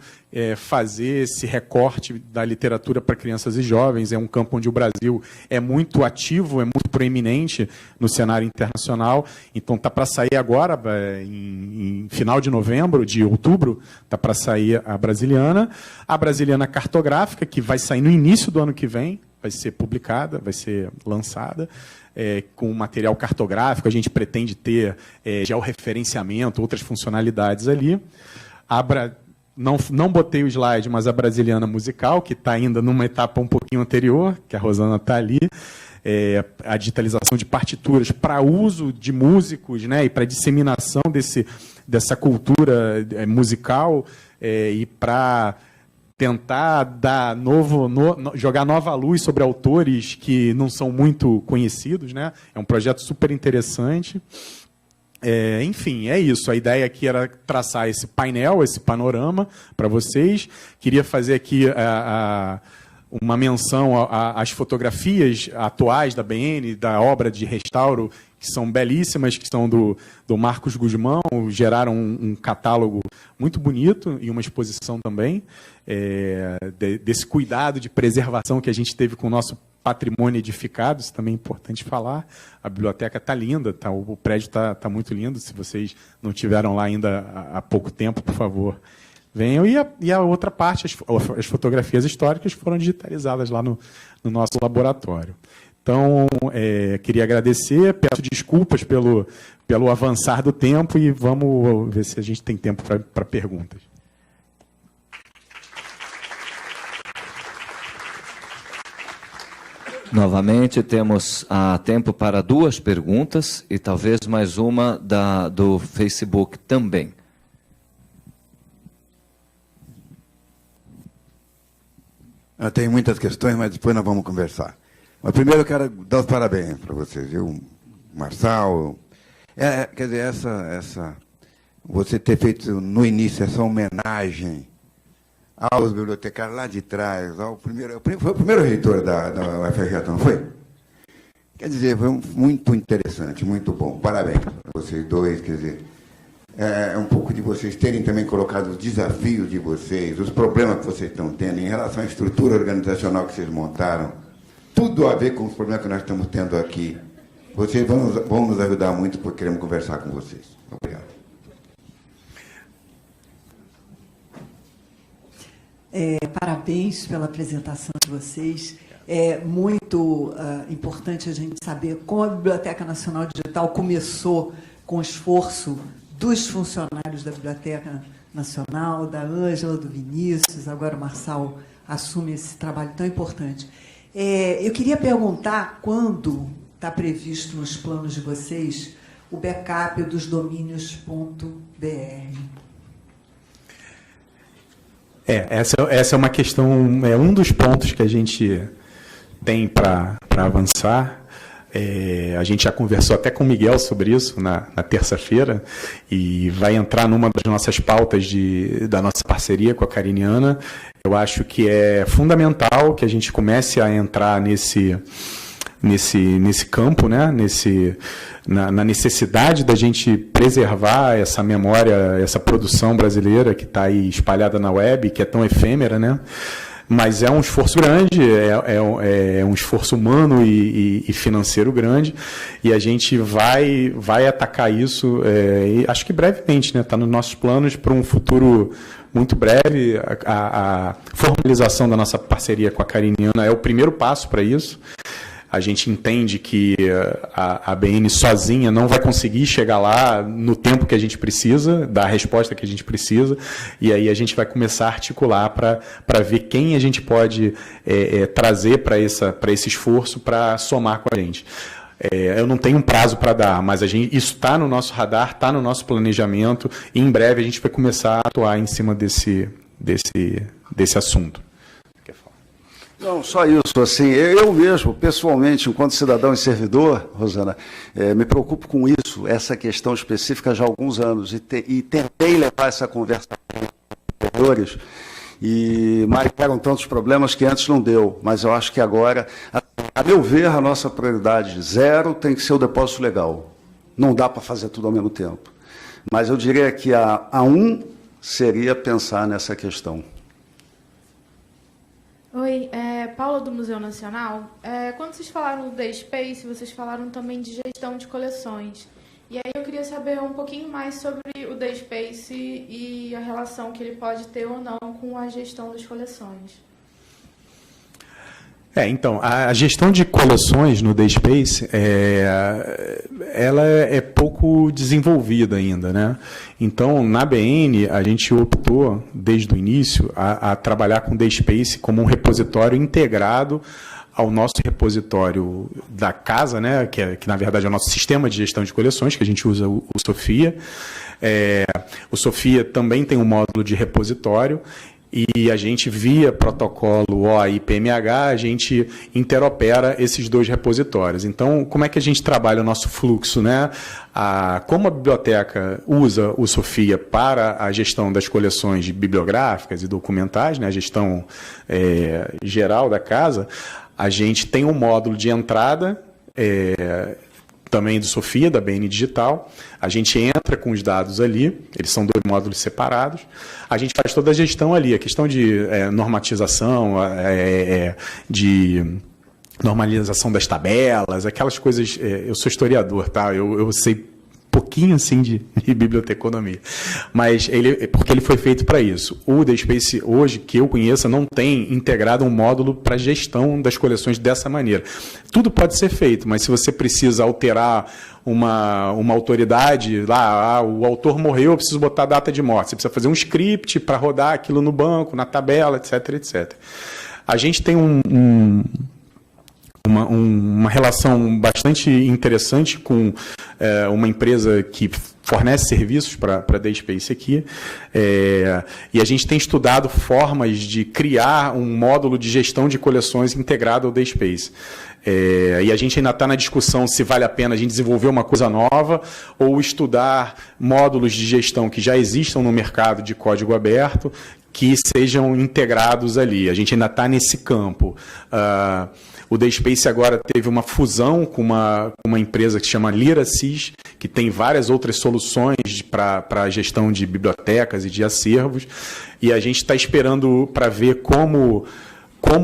fazer esse recorte da literatura para crianças e jovens. É um campo onde o Brasil é muito ativo, é muito proeminente no cenário internacional. Então está para sair agora, em final de outubro, está para sair a Brasiliana Cartográfica, que vai sair no início do ano que vem, vai ser publicada, vai ser lançada, com material cartográfico. A gente pretende ter georreferenciamento, outras funcionalidades ali. Não botei o slide, mas a Brasiliana Musical, que está ainda numa etapa um pouquinho anterior, que a Rosana está ali, a digitalização de partituras para uso de músicos, né, e para disseminação dessa cultura musical, e para tentar dar jogar nova luz sobre autores que não são muito conhecidos, né? É um projeto super interessante. Enfim, é isso. A ideia aqui era traçar esse painel, esse panorama para vocês. Queria fazer aqui uma menção às fotografias atuais da BN, da obra de restauro, que são belíssimas, que são do Marcos Guzmão, geraram um catálogo muito bonito e uma exposição também, desse cuidado de preservação que a gente teve com o nosso patrimônio edificado. Isso também é importante falar. A biblioteca está linda, o prédio está muito lindo. Se vocês não estiveram lá ainda há pouco tempo, por favor, venham. E a outra parte, as fotografias históricas, foram digitalizadas lá no nosso laboratório. Então, queria agradecer, peço desculpas pelo avançar do tempo, e vamos ver se a gente tem tempo para perguntas. Novamente, temos tempo para 2 perguntas e talvez mais uma do Facebook também. Eu tenho muitas questões, mas depois nós vamos conversar. Mas primeiro eu quero dar os parabéns para vocês, viu, Marçal? Quer dizer, você ter feito no início essa homenagem aos bibliotecários lá de trás, foi o primeiro reitor da UFRJ, não foi? Quer dizer, foi muito interessante, muito bom. Parabéns para vocês dois. Quer dizer, um pouco de vocês terem também colocado os desafios de vocês, os problemas que vocês estão tendo em relação à estrutura organizacional que vocês montaram, tudo a ver com os problemas que nós estamos tendo aqui. Vocês vão nos ajudar muito, porque queremos conversar com vocês. Obrigado. Parabéns pela apresentação de vocês. É muito importante a gente saber como a Biblioteca Nacional Digital começou com o esforço dos funcionários da Biblioteca Nacional, da Ângela, do Vinícius, agora o Marçal assume esse trabalho tão importante. Eu queria perguntar quando está previsto nos planos de vocês o backup dos domínios.br. Essa é uma questão, um dos pontos que a gente tem para avançar. A gente já conversou até com o Miguel sobre isso na terça-feira e vai entrar numa das nossas pautas da nossa parceria com a Cariniana. Eu acho que é fundamental que a gente comece a entrar nesse campo, né? Na necessidade da gente preservar essa memória, essa produção brasileira que está aí espalhada na web, que é tão efêmera, né? Mas é um esforço grande, é um esforço humano e financeiro grande, e a gente vai atacar isso, e acho que brevemente, né? Está nos nossos planos para um futuro muito breve. A formalização da nossa parceria com a Cariniana é o primeiro passo para isso. A gente entende que a ABN sozinha não vai conseguir chegar lá no tempo que a gente precisa, dar a resposta que a gente precisa, e aí a gente vai começar a articular para ver quem a gente pode trazer para esse esforço para somar com a gente. Eu não tenho um prazo para dar, mas isso está no nosso radar, está no nosso planejamento, e em breve a gente vai começar a atuar em cima desse assunto. Não, só isso. Assim, eu mesmo, pessoalmente, enquanto cidadão e servidor, Rosana, me preocupo com isso, essa questão específica já há alguns anos, e tentei levar essa conversa com os servidores, e marcaram tantos problemas que antes não deu, mas eu acho que agora, a meu ver, a nossa prioridade zero tem que ser o depósito legal. Não dá para fazer tudo ao mesmo tempo. Mas eu diria que a seria pensar nessa questão. Oi, Paula do Museu Nacional. Quando vocês falaram do The Space, vocês falaram também de gestão de coleções. E aí eu queria saber um pouquinho mais sobre o The Space e a relação que ele pode ter ou não com a gestão das coleções. Então, a gestão de coleções no The Space, ela é pouco desenvolvida ainda, né? Então, na ABN, a gente optou, desde o início, a trabalhar com o The Space como um repositório integrado ao nosso repositório da casa, né? Que na verdade é o nosso sistema de gestão de coleções, que a gente usa o Sofia. O Sofia também tem um módulo de repositório, e a gente, via protocolo OAI-PMH, a gente interopera esses dois repositórios. Então, como é que a gente trabalha o nosso fluxo, né? Como a biblioteca usa o Sofia para a gestão das coleções bibliográficas e documentais, né? A gestão geral da casa, a gente tem um módulo de entrada, também do Sofia, da BN Digital. A gente entra com os dados ali, eles são dois módulos separados. A gente faz toda a gestão ali, a questão de normatização, de normalização das tabelas, aquelas coisas. Eu sou historiador, tá? Eu sei pouquinho assim de biblioteconomia, mas porque ele foi feito para isso. O The Space hoje, que eu conheça, não tem integrado um módulo para gestão das coleções dessa maneira. Tudo pode ser feito, mas se você precisa alterar uma autoridade, o autor morreu, eu preciso botar a data de morte, você precisa fazer um script para rodar aquilo no banco, na tabela, etc, etc. A gente tem uma relação bastante interessante com uma empresa que fornece serviços para a The Space aqui, e a gente tem estudado formas de criar um módulo de gestão de coleções integrado ao The Space. E a gente ainda está na discussão se vale a pena a gente desenvolver uma coisa nova ou estudar módulos de gestão que já existam no mercado de código aberto, que sejam integrados ali. A gente ainda está nesse campo. O The Space agora teve uma fusão com uma empresa que se chama LiraSys, que tem várias outras soluções para a gestão de bibliotecas e de acervos, e a gente está esperando para ver como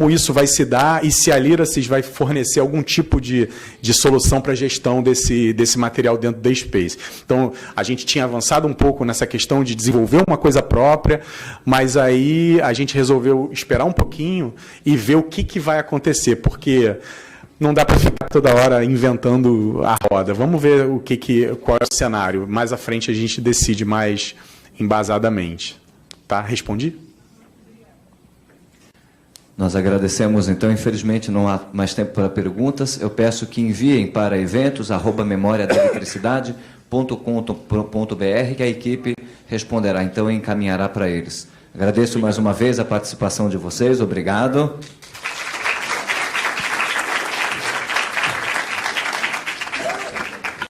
isso vai se dar e se a LiraSys vai fornecer algum tipo de solução para a gestão desse material dentro do The Space. Então, a gente tinha avançado um pouco nessa questão de desenvolver uma coisa própria, mas aí a gente resolveu esperar um pouquinho e ver o que vai acontecer, porque não dá para ficar toda hora inventando a roda. Vamos ver qual é o cenário. Mais à frente a gente decide mais embasadamente. Tá? Respondi? Nós agradecemos, então, infelizmente não há mais tempo para perguntas. Eu peço que enviem para eventos@memoriadaeletricidade.com.br, que a equipe responderá, então, e encaminhará para eles. Agradeço mais uma vez a participação de vocês, obrigado.